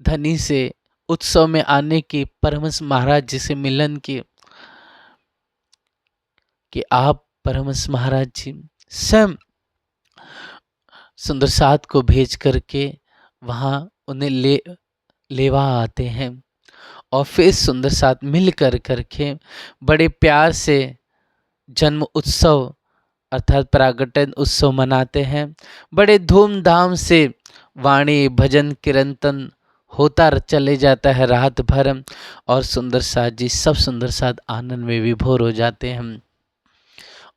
धनी से उत्सव में आने की, परमहंस महाराज जी से मिलन की, कि आप परमहंस महाराज जी स्वयं सुंदर साथ को भेज करके वहाँ उन्हें लेवा आते हैं, और फिर सुंदर साथ मिल कर करके बड़े प्यार से जन्म उत्सव अर्थात प्रागट्य उत्सव मनाते हैं। बड़े धूमधाम से वाणी भजन कीर्तन होता चले जाता है रात भर, और सुंदर साथ जी सब सुंदर साथ आनंद में विभोर हो जाते हैं।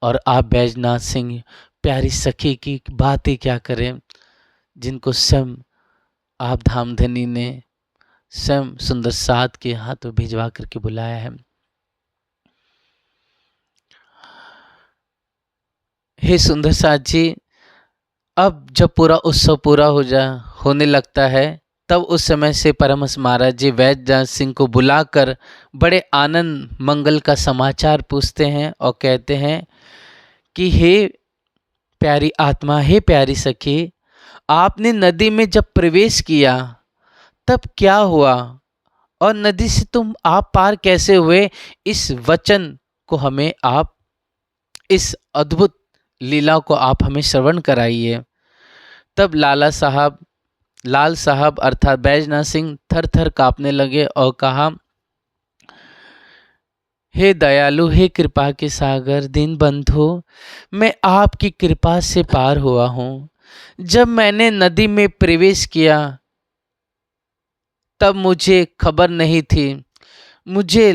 और आप बैजनाथ सिंह प्यारी सखी की बात ही क्या करें, जिनको स्वयं आप धामधनी ने स्वयं सुंदर साथ के हाथों भिजवा करके बुलाया है। हे सुंदर साथ जी, अब जब पूरा उत्सव पूरा होने लगता है, तब उस समय से परमहंस महाराज जी बैजनाथ सिंह को बुलाकर बड़े आनंद मंगल का समाचार पूछते हैं और कहते हैं कि हे प्यारी आत्मा, हे प्यारी सखी, आपने नदी में जब प्रवेश किया तब क्या हुआ, और नदी से आप पार कैसे हुए, इस वचन को हमें आप, इस अद्भुत लीला को आप हमें श्रवण कराइए। तब लाल साहब अर्थात बैजनाथ सिंह थर थर कांपने लगे और कहा, हे दयालु, हे कृपा के सागर दीन बंधु, मैं आपकी कृपा से पार हुआ हूँ। जब मैंने नदी में प्रवेश किया तब मुझे खबर नहीं थी, मुझे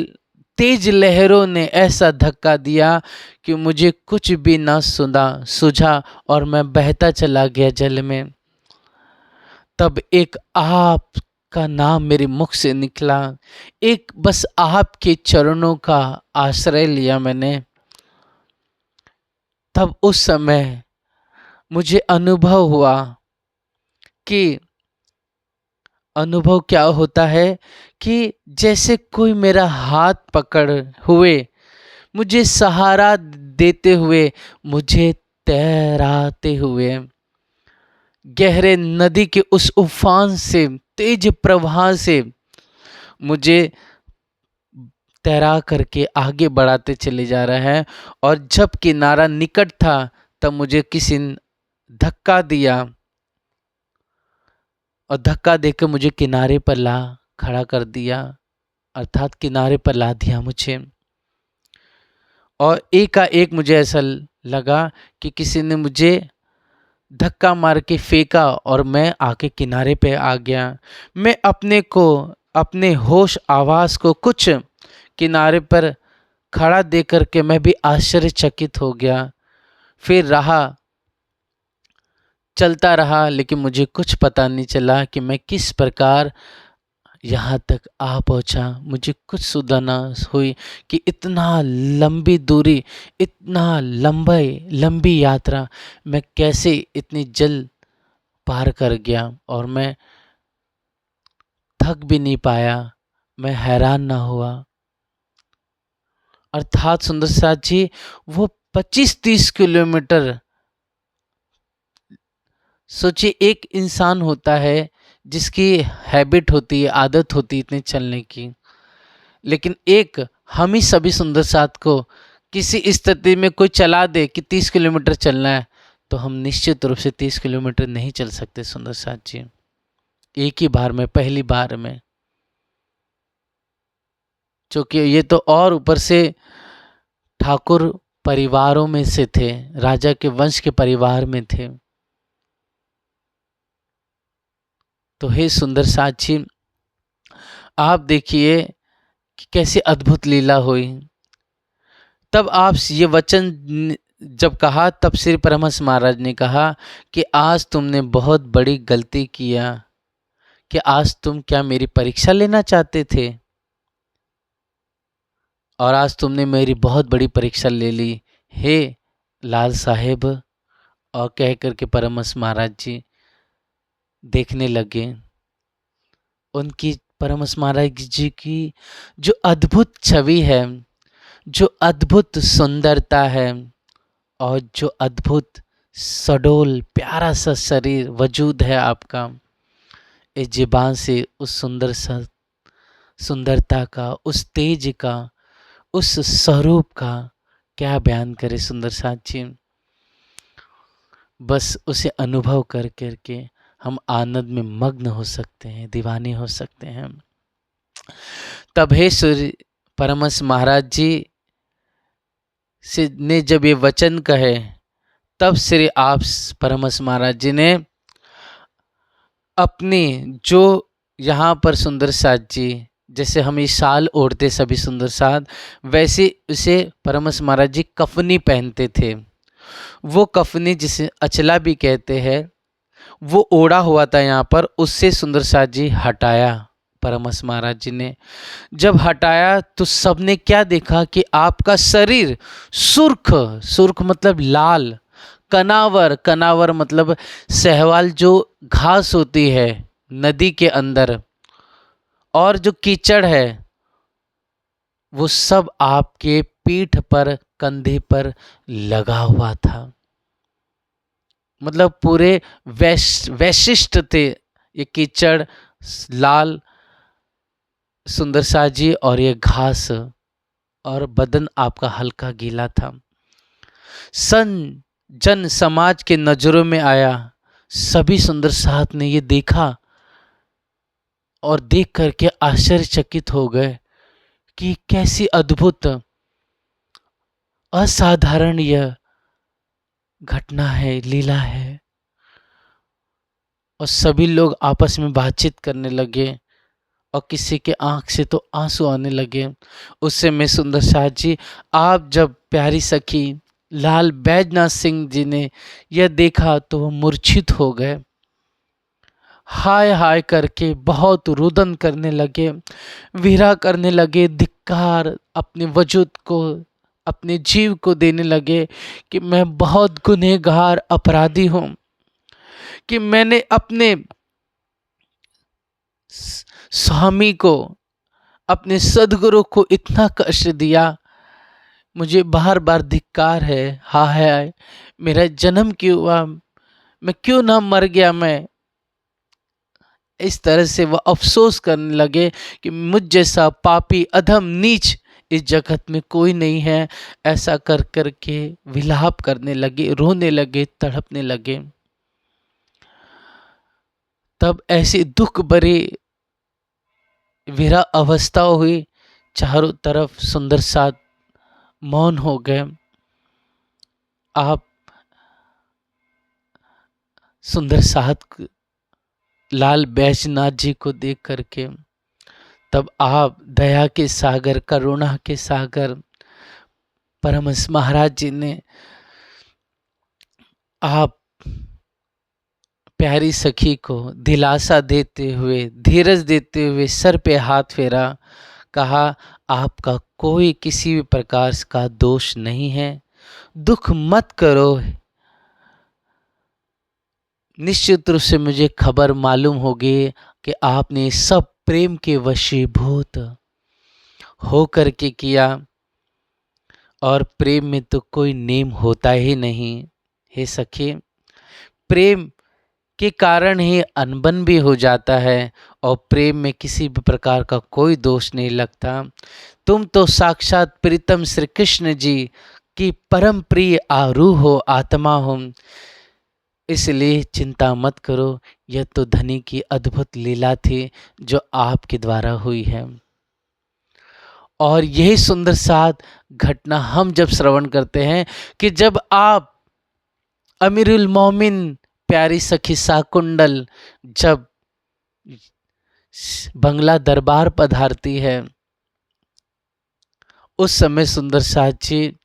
तेज लहरों ने ऐसा धक्का दिया कि मुझे कुछ भी न सूझा और मैं बहता चला गया जल में। तब एक आप का नाम मेरे मुख से निकला, एक बस आपके चरणों का आश्रय लिया मैंने। तब उस समय मुझे अनुभव हुआ कि अनुभव क्या होता है, कि जैसे कोई मेरा हाथ पकड़ हुए मुझे सहारा देते हुए, मुझे तैराते हुए गहरे नदी के उस उफान से, तेज प्रवाह से मुझे तैरा करके आगे बढ़ाते चले जा रहा है। और जब किनारा निकट था तब मुझे किसी ने धक्का दिया, और धक्का देकर मुझे किनारे पर खड़ा कर दिया, अर्थात किनारे पर ला दिया मुझे। और एकाएक मुझे ऐसा लगा कि किसी ने मुझे धक्का मार के फेंका और मैं आके किनारे पे आ गया। मैं अपने होश आवाज़ को कुछ किनारे पर खड़ा देख करके मैं भी आश्चर्यचकित हो गया। फिर चलता रहा, लेकिन मुझे कुछ पता नहीं चला कि मैं किस प्रकार यहाँ तक आ पहुँचा। मुझे कुछ सुधा न हुई कि इतना लंबी दूरी, इतना लंबी यात्रा मैं कैसे इतनी जल्द पार कर गया, और मैं थक भी नहीं पाया, मैं हैरान ना हुआ। अर्थात सुंदर साथ जी, वो 25-30 किलोमीटर, सोचिए एक इंसान होता है जिसकी हैबिट होती है, आदत होती है इतने चलने की, लेकिन एक हम ही सभी सुंदर साथ को किसी स्थिति में कोई चला दे कि 30 किलोमीटर चलना है, तो हम निश्चित रूप से 30 किलोमीटर नहीं चल सकते सुंदर साथ जी, एक ही बार में, पहली बार में। क्योंकि ये तो और ऊपर से ठाकुर परिवारों में से थे, राजा के वंश के परिवार में थे। तो हे सुंदर साथ जी, आप देखिए कि कैसी अद्भुत लीला हुई। तब आप ये वचन जब कहा, तब श्री परमहंस महाराज ने कहा कि आज तुमने बहुत बड़ी गलती किया, कि आज तुम क्या मेरी परीक्षा लेना चाहते थे, और आज तुमने मेरी बहुत बड़ी परीक्षा ले ली, हे लाल साहेब। और कह करके परमहंस महाराज जी देखने लगे। उनकी परमहंस महाराज जी की जो अद्भुत छवि है, जो अद्भुत सुंदरता है और जो अद्भुत सडोल प्यारा सा शरीर वजूद है आपका, इस ज़ुबान से उस सुंदरता का, उस तेज का, उस स्वरूप का क्या बयान करे सुंदर साथ जी। बस उसे अनुभव कर करके हम आनंद में मग्न हो सकते हैं, दीवाने हो सकते हैं। तब हे सूर्य परमहंस महाराज जी से ने जब ये वचन कहे, तब श्री आप परमहंस महाराज जी ने अपने जो यहाँ पर सुंदर साथ जी, जैसे हम ये शाल ओढ़ते सभी सुंदर साथ, वैसे उसे परमहंस महाराज जी कफनी पहनते थे। वो कफनी जिसे अचला भी कहते हैं, वो ओढ़ा हुआ था यहाँ पर, उससे सुंदर साथ जी हटाया परमहंस महाराज जी ने। जब हटाया तो सबने क्या देखा कि आपका शरीर सुर्ख, सुर्ख मतलब लाल, कनावर, कनावर मतलब सहवाल जो घास होती है नदी के अंदर, और जो कीचड़ है वो सब आपके पीठ पर, कंधे पर लगा हुआ था। मतलब पूरे वैशिष्ट थे ये कीचड़, लाल सुंदर सा जी और ये घास, और बदन आपका हल्का गीला था। जन समाज के नजरों में आया, सभी सुंदर साथ ने ये देखा और देख करके आश्चर्यचकित हो गए कि कैसी अद्भुत असाधारण यह घटना है, लीला है। और सभी लोग आपस में बातचीत करने लगे और किसी के आंख से तो आंसू आने लगे। उससे मैं सुंदर साथ जी, आप जब प्यारी सखी लाल बैजनाथ सिंह जी ने यह देखा तो वो मूर्छित हो गए, हाय हाय करके बहुत रुदन करने लगे, विरह करने लगे, धिक्कार अपने वजूद को, अपने जीव को देने लगे कि मैं बहुत गुनहगार अपराधी हूँ, कि मैंने अपने स्वामी को, अपने सदगुरु को इतना कष्ट दिया, मुझे बार बार धिक्कार है, हाय हाय मेरा जन्म क्यों हुआ, मैं क्यों ना मर गया। मैं इस तरह से वह अफसोस करने लगे कि मुझ जैसा पापी अधम नीच इस जगत में कोई नहीं है। ऐसा कर कर के विलाप करने लगे, रोने लगे, तड़पने लगे। तब ऐसी दुख भरी विरह अवस्था हुई, चारों तरफ सुंदर साथ मौन हो गए। आप सुंदर साथ लाल बैजनाथ जी को देख करके तब आप दया के सागर, करुणा के सागर परमहंस महाराज जी ने आप प्यारी सखी को दिलासा देते हुए, धीरज देते हुए सर पे हाथ फेरा, कहा आपका कोई किसी भी प्रकार का दोष नहीं है, दुख मत करो। निश्चित रूप से मुझे खबर मालूम होगी कि आपने सब प्रेम के वशीभूत हो करके किया, और प्रेम में तो कोई नेम होता ही नहीं। हे सखी, प्रेम के कारण ही अनबन भी हो जाता है, और प्रेम में किसी भी प्रकार का कोई दोष नहीं लगता। तुम तो साक्षात प्रीतम श्री कृष्ण जी की परम प्रिय आरूह हो, आत्मा हो, इसलिए चिंता मत करो। यह तो धनी की अद्भुत लीला थी जो आपके द्वारा हुई है। और यही सुंदर साथ घटना हम जब श्रवण करते हैं कि जब आप अमीरुल मोमिन प्यारी सखी साकुंडल जब बंगला दरबार पधारती है, उस समय सुंदर साथ जी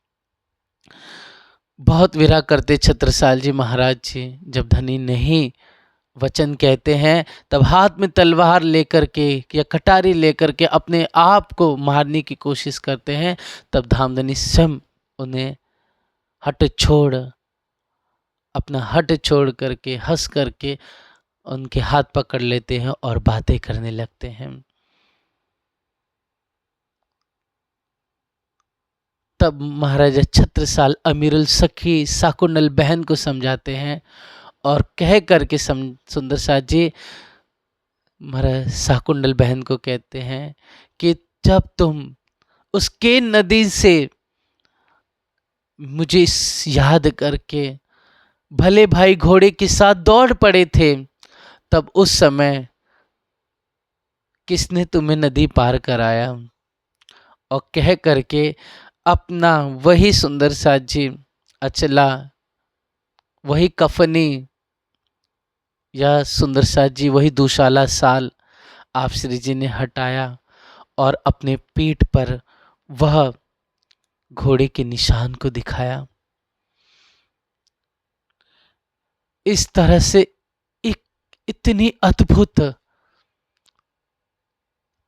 बहुत विरह करते। छत्रसाल जी महाराज जी जब धनी नहीं वचन कहते हैं, तब हाथ में तलवार लेकर के या कटारी लेकर के अपने आप को मारने की कोशिश करते हैं। तब धामधनी स्वयं उन्हें हट छोड़, अपना हट छोड़ करके हंस करके उनके हाथ पकड़ लेते हैं और बातें करने लगते हैं। तब महाराजा छत्रसाल अमीरुल सखी शाकुंतल बहन को समझाते हैं और कह करके सुंदर साथ जी महाराज शाकुंतल बहन को कहते हैं कि जब तुम उस केन नदी से मुझे याद करके भले भाई घोड़े के साथ दौड़ पड़े थे, तब उस समय किसने तुम्हें नदी पार कराया। और कह करके अपना वही सुंदर साथ जी अचला, वही कफनी या सुंदर साथ जी वही दुशाला साल आप श्री जी ने हटाया और अपने पीठ पर वह घोड़े के निशान को दिखाया। इस तरह से एक इतनी अद्भुत,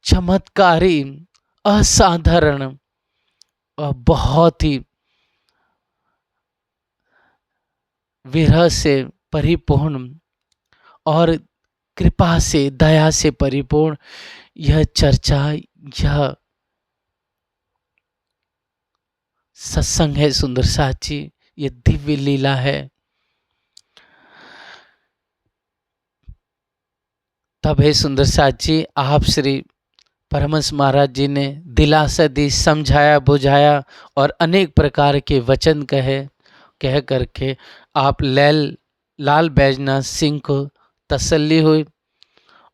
चमत्कारी, असाधारण और बहुत ही विरह से परिपूर्ण और कृपा से, दया से परिपूर्ण यह चर्चा, यह सत्संग है सुंदर साथ जी, ये दिव्य लीला है। तब है सुंदर साथ जी आप श्री परमहंस महाराज जी ने दिलासा दी, समझाया बुझाया और अनेक प्रकार के वचन कह करके आप लाल बैजनाथ सिंह को तसल्ली हुई।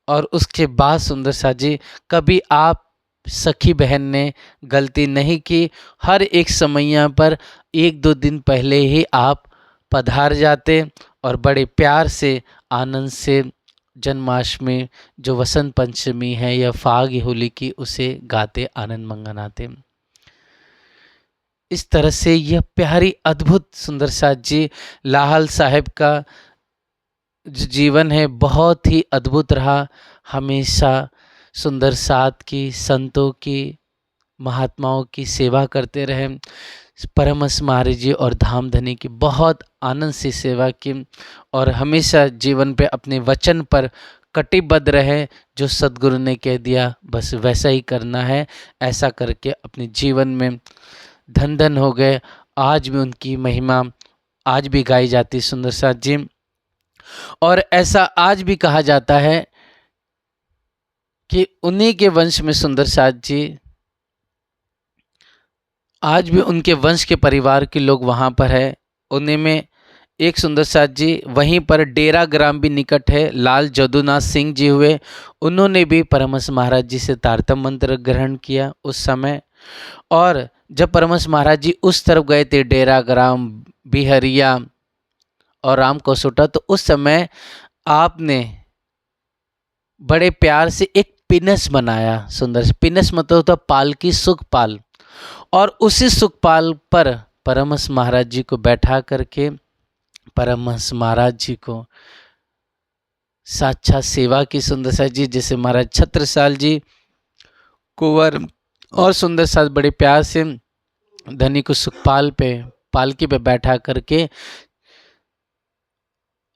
और उसके बाद सुंदर साथ जी कभी आप सखी बहन ने गलती नहीं की, हर एक समैया पर 1-2 दिन पहले ही आप पधार जाते और बड़े प्यार से आनंद से जन्माष्टमी जो वसंत पंचमी है या फाग होली की उसे गाते, आनंद मंगनाते। इस तरह से यह प्यारी अद्भुत सुंदर साथ जी लाहल साहब का जो जीवन है बहुत ही अद्भुत रहा। हमेशा सुंदर साथ की, संतों की, महात्माओं की सेवा करते रहे। परमहंस महाराज जी और धामधनी की बहुत आनंद से सेवा की और हमेशा जीवन पे अपने वचन पर कटिबद्ध रहे। जो सद्गुरु ने कह दिया बस वैसा ही करना है, ऐसा करके अपने जीवन में धन धन हो गए। आज भी उनकी महिमा आज भी गाई जाती सुंदर साथ जी। और ऐसा आज भी कहा जाता है कि उन्हीं के वंश में सुंदर साथ जी, आज भी उनके वंश के परिवार के लोग वहाँ पर है। उन्हीं में एक सुंदर साथ जी वहीं पर डेरा ग्राम भी निकट है, लाल जदुनाथ सिंह जी हुए, उन्होंने भी परमहंस महाराज जी से तारतम मंत्र ग्रहण किया उस समय। और जब परमहंस महाराज जी उस तरफ गए थे डेरा ग्राम, बिहरिया और राम कोसोटा, तो उस समय आपने बड़े प्यार से एक पिनस बनाया। सुंदर पिनस मतलब होता पालकी, सुखपाल, और उसी सुखपाल पर परमहंस महाराज जी को बैठा करके परमहंस महाराज जी को साक्षात सेवा की सुंदर साथ जी। जैसे महाराज छत्रसाल जी कुंवर और सुंदर साथ बड़े प्यार से धनी को सुखपाल पे, पालकी पे बैठा करके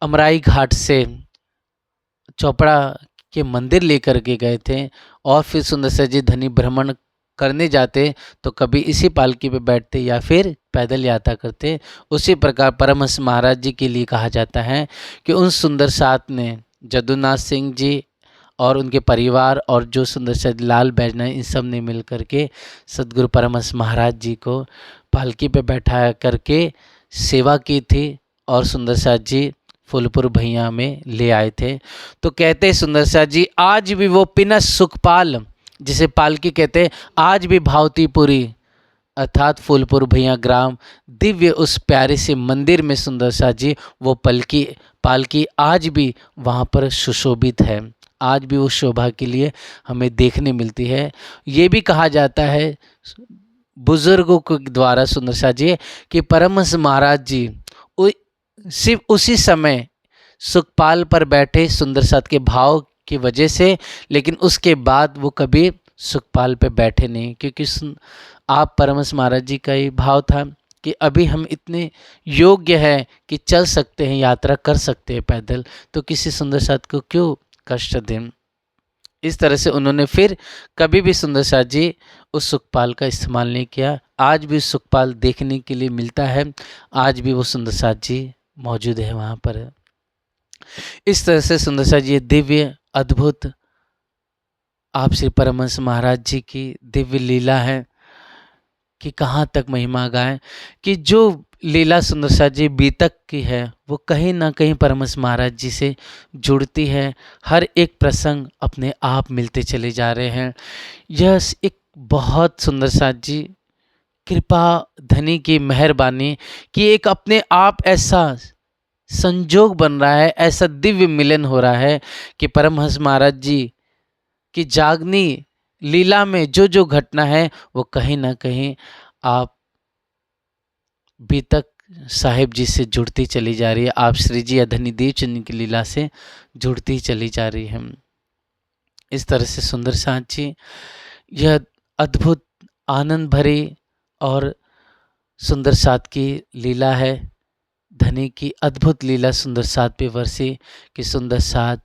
अमराई घाट से चौपड़ा के मंदिर लेकर के गए थे। और फिर सुंदर साथ जी धनी भ्रमण करने जाते तो कभी इसी पालकी पे बैठते या फिर पैदल यात्रा करते। उसी प्रकार परमहंस महाराज जी के लिए कहा जाता है कि उन सुंदर साथ ने जदुनाथ सिंह जी और उनके परिवार और जो सुंदर साथ लाल बैजनाथ, इन सब ने मिल करके सदगुरु परमहंस महाराज जी को पालकी पे बैठा करके सेवा की थी और सुंदर साथ जी फूलपुर भैया में ले आए थे। तो कहते सुंदर साथ जी आज भी वो पिनस सुखपाल जिसे पालकी कहते, आज भी भावतीपुरी अर्थात फूलपुर भैया ग्राम दिव्य उस प्यारे से मंदिर में सुंदर साथ जी वो पालकी आज भी वहाँ पर सुशोभित है। आज भी उस शोभा के लिए हमें देखने मिलती है। ये भी कहा जाता है बुजुर्गों के द्वारा सुंदर साथ जी कि परमहंस महाराज जी सिर्फ उसी समय सुखपाल पर बैठे सुंदर साथ के भाव की वजह से, लेकिन उसके बाद वो कभी सुखपाल पे बैठे नहीं, क्योंकि आप परमहंस महाराज जी का ही भाव था कि अभी हम इतने योग्य हैं कि चल सकते हैं, यात्रा कर सकते हैं पैदल, तो किसी सुंदर साथ को क्यों कष्ट दें। इस तरह से उन्होंने फिर कभी भी सुंदर साथ जी उस सुखपाल का इस्तेमाल नहीं किया। आज भी सुखपाल देखने के लिए मिलता है, आज भी वो सुंदर साथ जी मौजूद है वहाँ पर। इस तरह से सुंदर साथ जी दिव्य अद्भुत आप श्री परमहंस महाराज जी की दिव्य लीला है कि कहाँ तक महिमा गाएं, कि जो लीला सुंदर साथ जी बीतक की है वो कहीं ना कहीं परमहंस महाराज जी से जुड़ती है। हर एक प्रसंग अपने आप मिलते चले जा रहे हैं। यह एक बहुत सुंदर साथ जी कृपा धनी की मेहरबानी कि एक अपने आप ऐसा संजोग बन रहा है, ऐसा दिव्य मिलन हो रहा है कि परमहंस महाराज जी की जागनी लीला में जो जो घटना है वो कहीं ना कहीं आप बीतक साहिब जी से जुड़ती चली जा रही है, आप श्री जी अधनी देव चंद की लीला से जुड़ती चली जा रही है। इस तरह से सुंदर साथ जी यह अद्भुत आनंद भरी और सुंदर साथ की लीला है। धनी की अद्भुत लीला सुंदर साथ पे वर्षी कि सुंदर साथ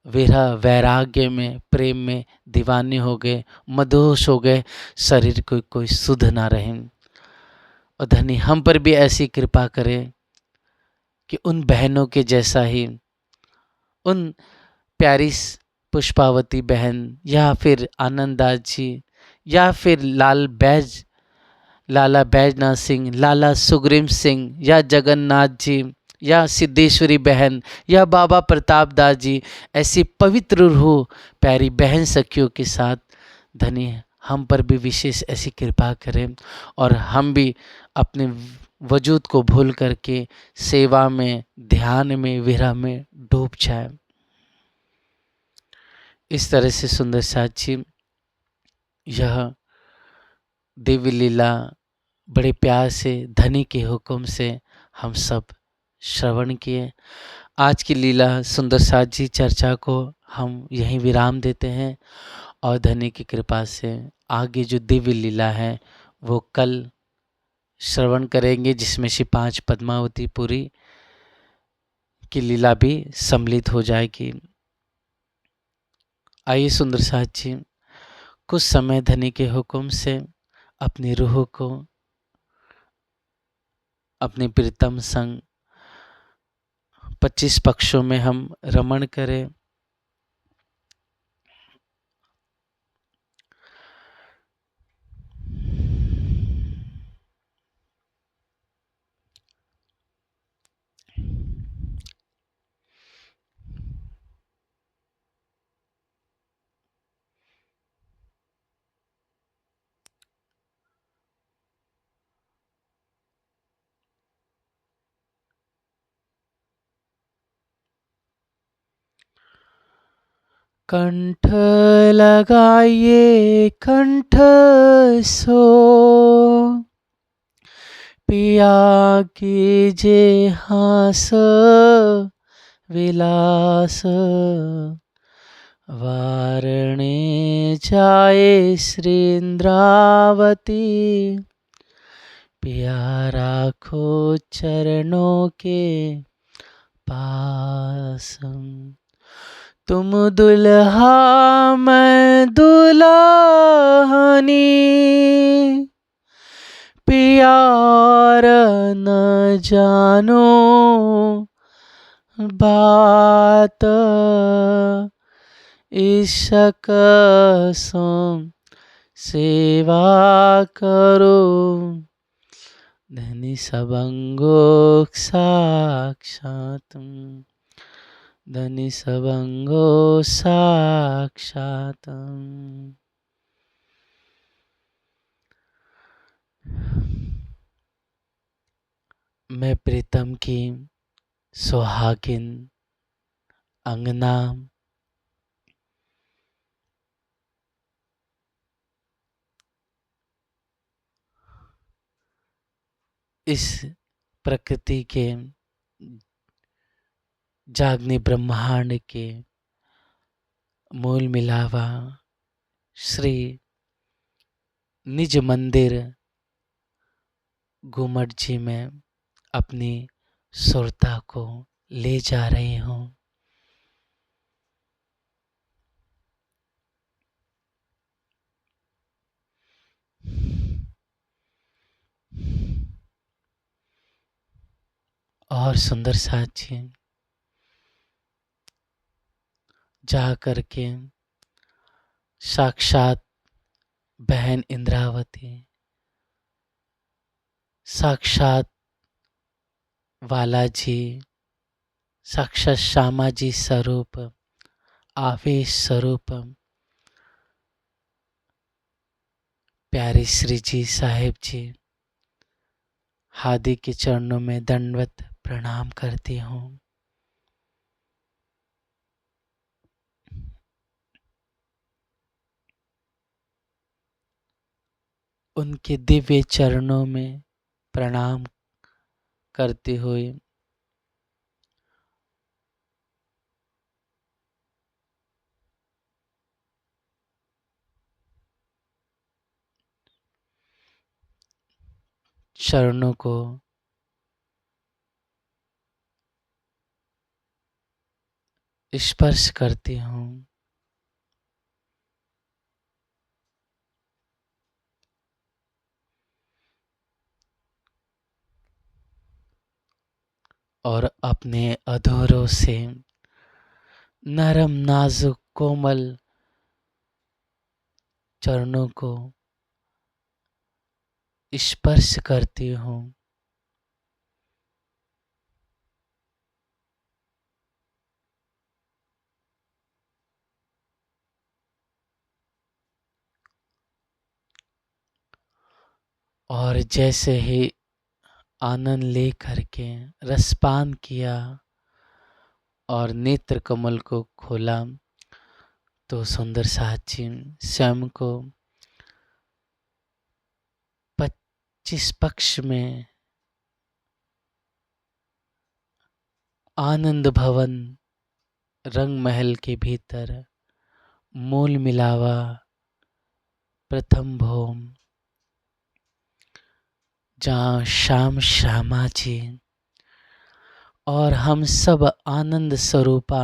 विरह वैराग्य में प्रेम में दीवाने हो गए, मदहोश हो गए, शरीर को कोई सुध ना रहे। और धनी हम पर भी ऐसी कृपा करे कि उन बहनों के जैसा ही, उन प्यारी पुष्पावती बहन या फिर आनंददास जी या फिर लाला बैजनाथ सिंह, लाला सुग्रीव सिंह या जगन्नाथ जी या सिद्धेश्वरी बहन या बाबा प्रताप दास जी, ऐसी पवित्र रूह प्यारी बहन सखियों के साथ धनी हम पर भी विशेष ऐसी कृपा करें और हम भी अपने वजूद को भूल करके सेवा में, ध्यान में, विरह में डूब जाए। इस तरह से सुंदर साथ जी यह दिव्य लीला बड़े प्यार से धनी के हुक्म से हम सब श्रवण किए। आज की लीला सुंदर साथ जी चर्चा को हम यहीं विराम देते हैं और धनी की कृपा से आगे जो दिव्य लीला है वो कल श्रवण करेंगे, जिसमें से 5 पद्मावती पुरी की लीला भी सम्मिलित हो जाएगी। आइए सुंदर साथ जी कुछ समय धनी के हुक्म से अपनी रूह को अपने प्रीतम संग 25 पक्षों में हम रमण करें। कंठ लगाइए कंठ सो, पिया कीजिए हास विलास, वारणे जाए श्री इंद्रावती, पिया राखो चरणों के पास। तुम दुल्हा मैं दुल्हनी, प्यार न जानो बात, इशक सो सेवा करो, धनी सबंगो साक्षात, धनी सबंगो साक्षात। मैं प्रीतम की सुहागिन अंगना, इस प्रकृति के जागने ब्रह्मांड के मूल मिलावा श्री निज मंदिर घूमट जी में अपनी सुरता को ले जा रही हूँ। और सुंदर साथ जी जा करके साक्षात बहन इंद्रावती, साक्षात बालाजी, साक्षात श्यामा जी स्वरूप, आवेश स्वरूप प्यारे श्री जी साहेब जी हादी के चरणों में दंडवत प्रणाम करती हूँ। उनके दिव्य चरणों में प्रणाम करते हुए चरणों को स्पर्श करती हूँ। और अपने अधरों से नरम नाजुक कोमल चरणों को स्पर्श करती हूँ। और जैसे ही आनंद ले करके रसपान किया और नेत्र कमल को खोला तो सुंदर साची स्वयं को 25 पक्ष में आनंद भवन रंग महल के भीतर मूल मिलावा प्रथम भोम, जहाँ श्याम श्यामा जी और हम सब आनंद स्वरूपा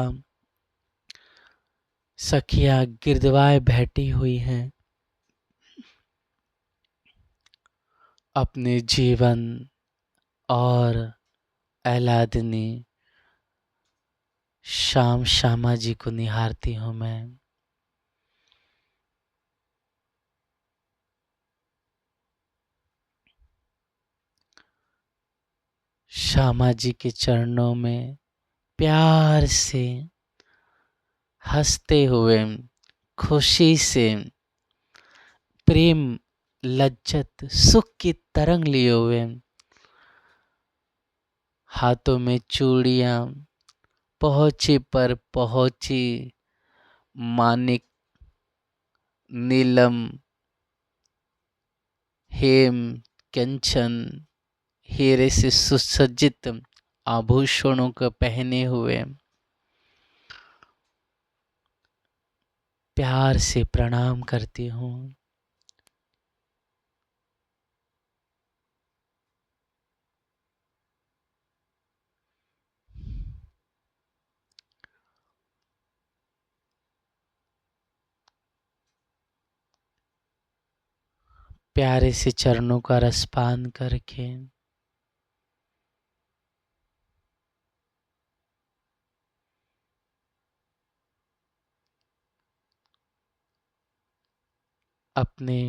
सखिया गिरदवाए बैठी हुई हैं, अपने जीवन और आह्लादिनी श्याम श्यामा जी को निहारती हूँ मैं। श्यामा जी के चरणों में प्यार से हंसते हुए खुशी से प्रेम लज्जत सुख की तरंग लिए हुए हाथों में चूड़ियां पहुंची पर पहुंची मानिक नीलम हेम कंचन हीरे से सुसज्जित आभूषणों को पहने हुए प्यार से प्रणाम करती हूँ। प्यारे से चरणों का रसपान करके अपने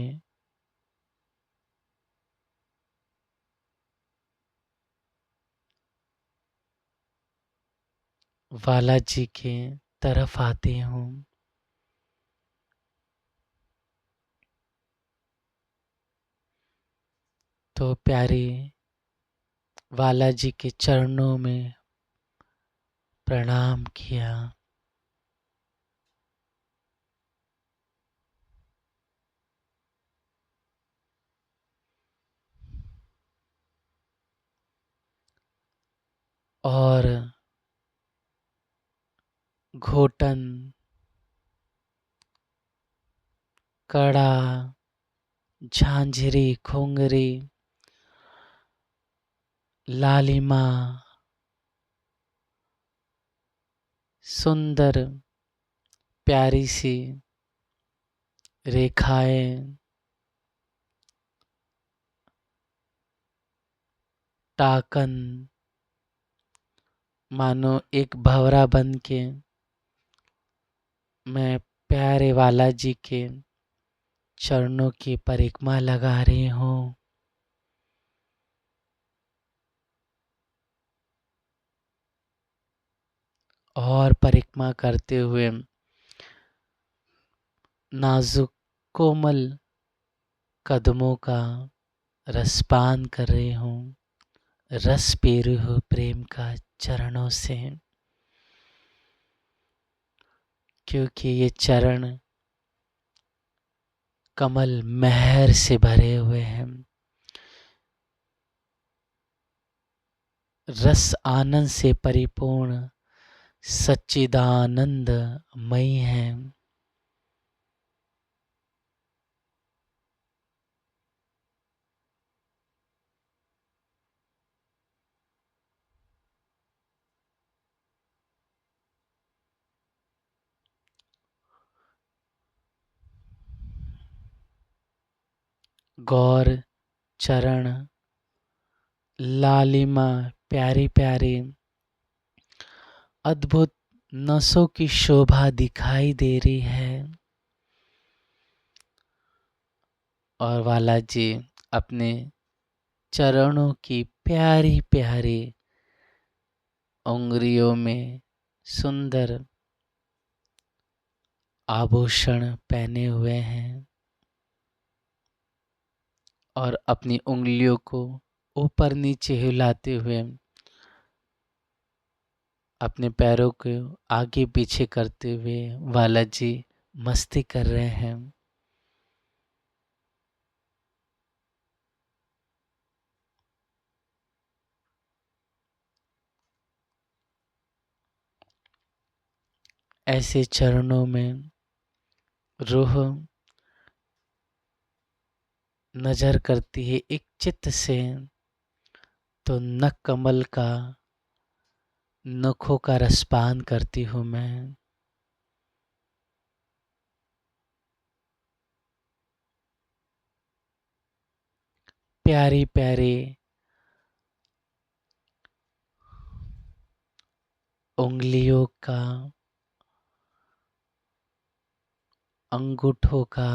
बालाजी के तरफ आती हूँ। तो प्यारी बालाजी के चरणों में प्रणाम किया और घोटन कड़ा झांझरी घुंघरी लालिमा, सुंदर प्यारी सी रेखाएं, टाकन मानो एक भंवरा बन के मैं प्यारे वाला जी के चरणों की परिक्रमा लगा रही हूँ। और परिक्रमा करते हुए नाजुक कोमल कदमों का रसपान कर रही हूँ, रस पी रही हूँ प्रेम का चरणों से, क्योंकि ये चरण कमल मेहर से भरे हुए हैं, रस आनंद से परिपूर्ण सच्चिदानंदमयी हैं। गौर चरण लालिमा प्यारी प्यारी अद्भुत नसों की शोभा दिखाई दे रही है। और वाला जी अपने चरणों की प्यारी प्यारी उंगलियों में सुंदर आभूषण पहने हुए हैं और अपनी उंगलियों को ऊपर नीचे हिलाते हुए अपने पैरों को आगे पीछे करते हुए वाला जी मस्ती कर रहे हैं। ऐसे चरणों में रूह नजर करती है एक चित्त से, तो नख कमल का नखों का रसपान करती हूँ मैं। प्यारी प्यारी उंगलियों का, अंगूठों का,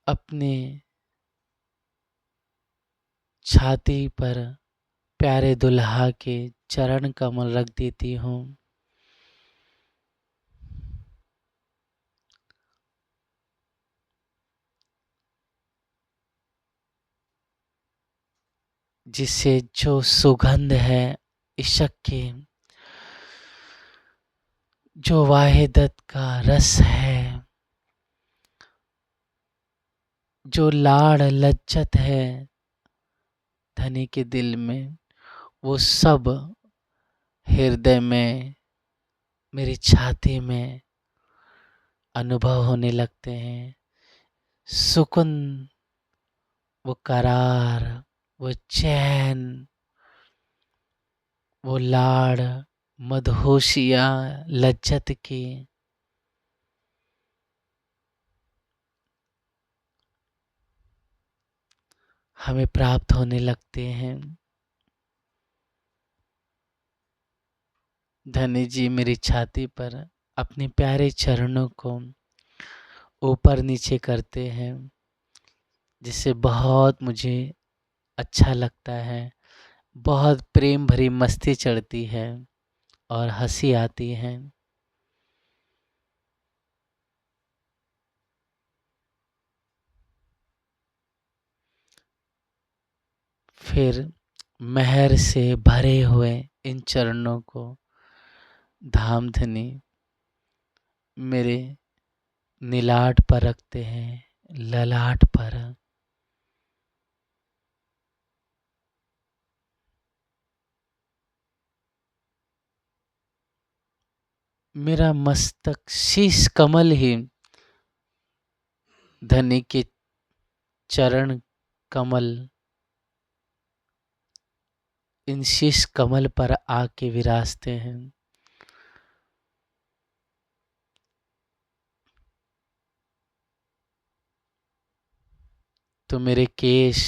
अपने छाती पर प्यारे दुल्हा के चरण कमल रख देती हूँ, जिससे जो सुगंध है इश्क की, जो वाहिदत का रस है, जो लाड़ लज्जत है धनी के दिल में, वो सब हृदय में, मेरी छाती में अनुभव होने लगते हैं। सुकून, वो करार, वो चैन, वो लाड़, मदहोशियाँ लज्जत की हमें प्राप्त होने लगते हैं। धनी जी मेरी छाती पर अपने प्यारे चरणों को ऊपर नीचे करते हैं, जिससे बहुत मुझे अच्छा लगता है, बहुत प्रेम भरी मस्ती चढ़ती है और हंसी आती है। फिर मेहर से भरे हुए इन चरणों को धामधनी मेरे नीलाट पर रखते हैं, ललाट पर। मेरा मस्तक शीश कमल ही धनी के चरण कमल, इन शीश कमल पर आके विराजते हैं। तो मेरे केश,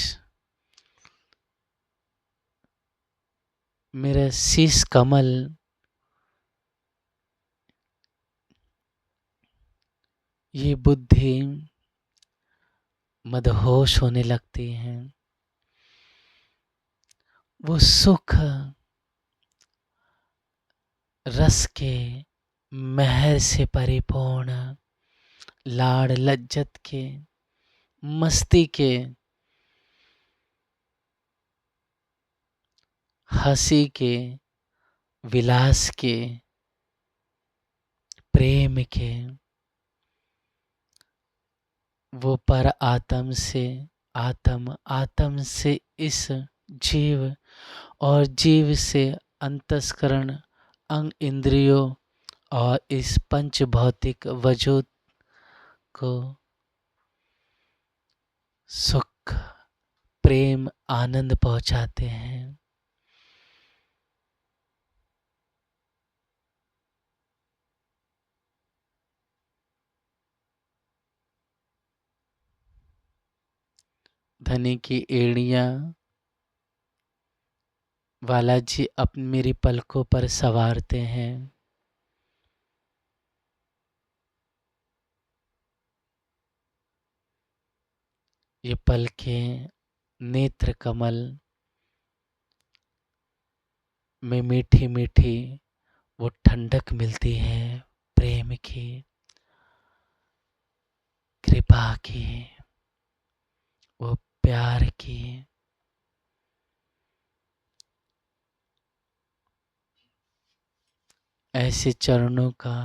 मेरा शीश कमल, ये बुद्धि मदहोश होने लगती हैं। वो सुख रस के महर से परिपूर्ण, लाड़ लज्जत के, मस्ती के, हंसी के, विलास के, प्रेम के, वो पर आत्म से आत्म, आत्म से इस जीव, और जीव से अंतस्करण, अंग इंद्रियों और इस पंच भौतिक वजूद को सुख, प्रेम, आनंद पहुंचाते हैं। धनी की एड़ियां बालाजी अपनी मेरी पलकों पर संवारते हैं। ये पलकें नेत्र कमल में मीठी मीठी वो ठंडक मिलती है, प्रेम की, कृपा की, वो प्यार की। ऐसे चरणों का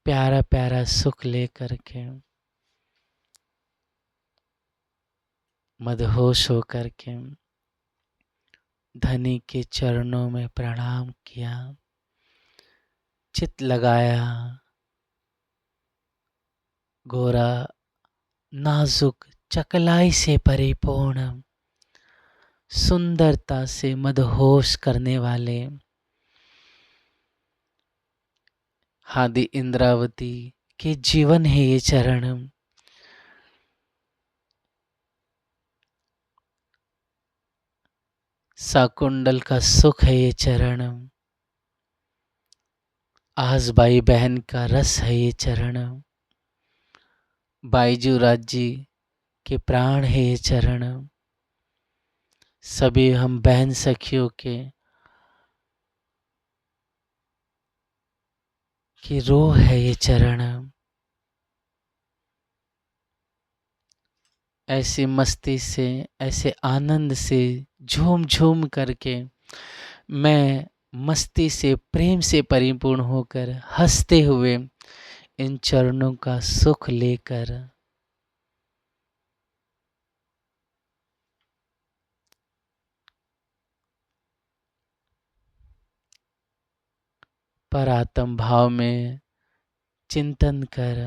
प्यारा प्यारा सुख लेकर के, मदहोश होकर के धनी के चरणों में प्रणाम किया, चित लगाया। गोरा नाजुक चकलाई से परिपूर्ण, सुंदरता से मदहोश करने वाले हादी इंद्रावती के जीवन है ये चरण। साकुंडल का सुख है ये चरण। आसबाई बहन का रस है ये चरण। बाईजू राज्य के प्राण है ये चरण। सभी हम बहन सखियों के की रूह है ये चरण। ऐसी मस्ती से, ऐसे आनंद से झूम झूम करके मैं मस्ती से, प्रेम से परिपूर्ण होकर हंसते हुए इन चरणों का सुख लेकर पर आत्म भाव में चिंतन कर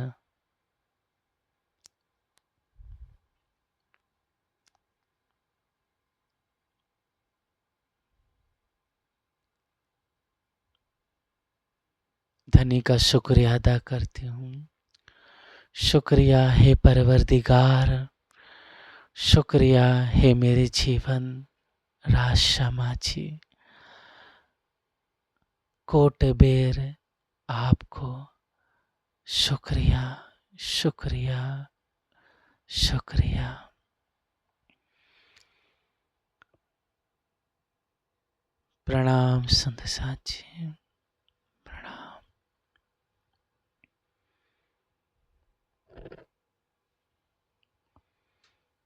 धनी का शुक्रिया अदा करती हूँ। शुक्रिया है परवरदिगार, शुक्रिया है मेरे जीवन राशा माझी। कोट बेर आपको शुक्रिया, शुक्रिया, शुक्रिया। प्रणाम संत साची।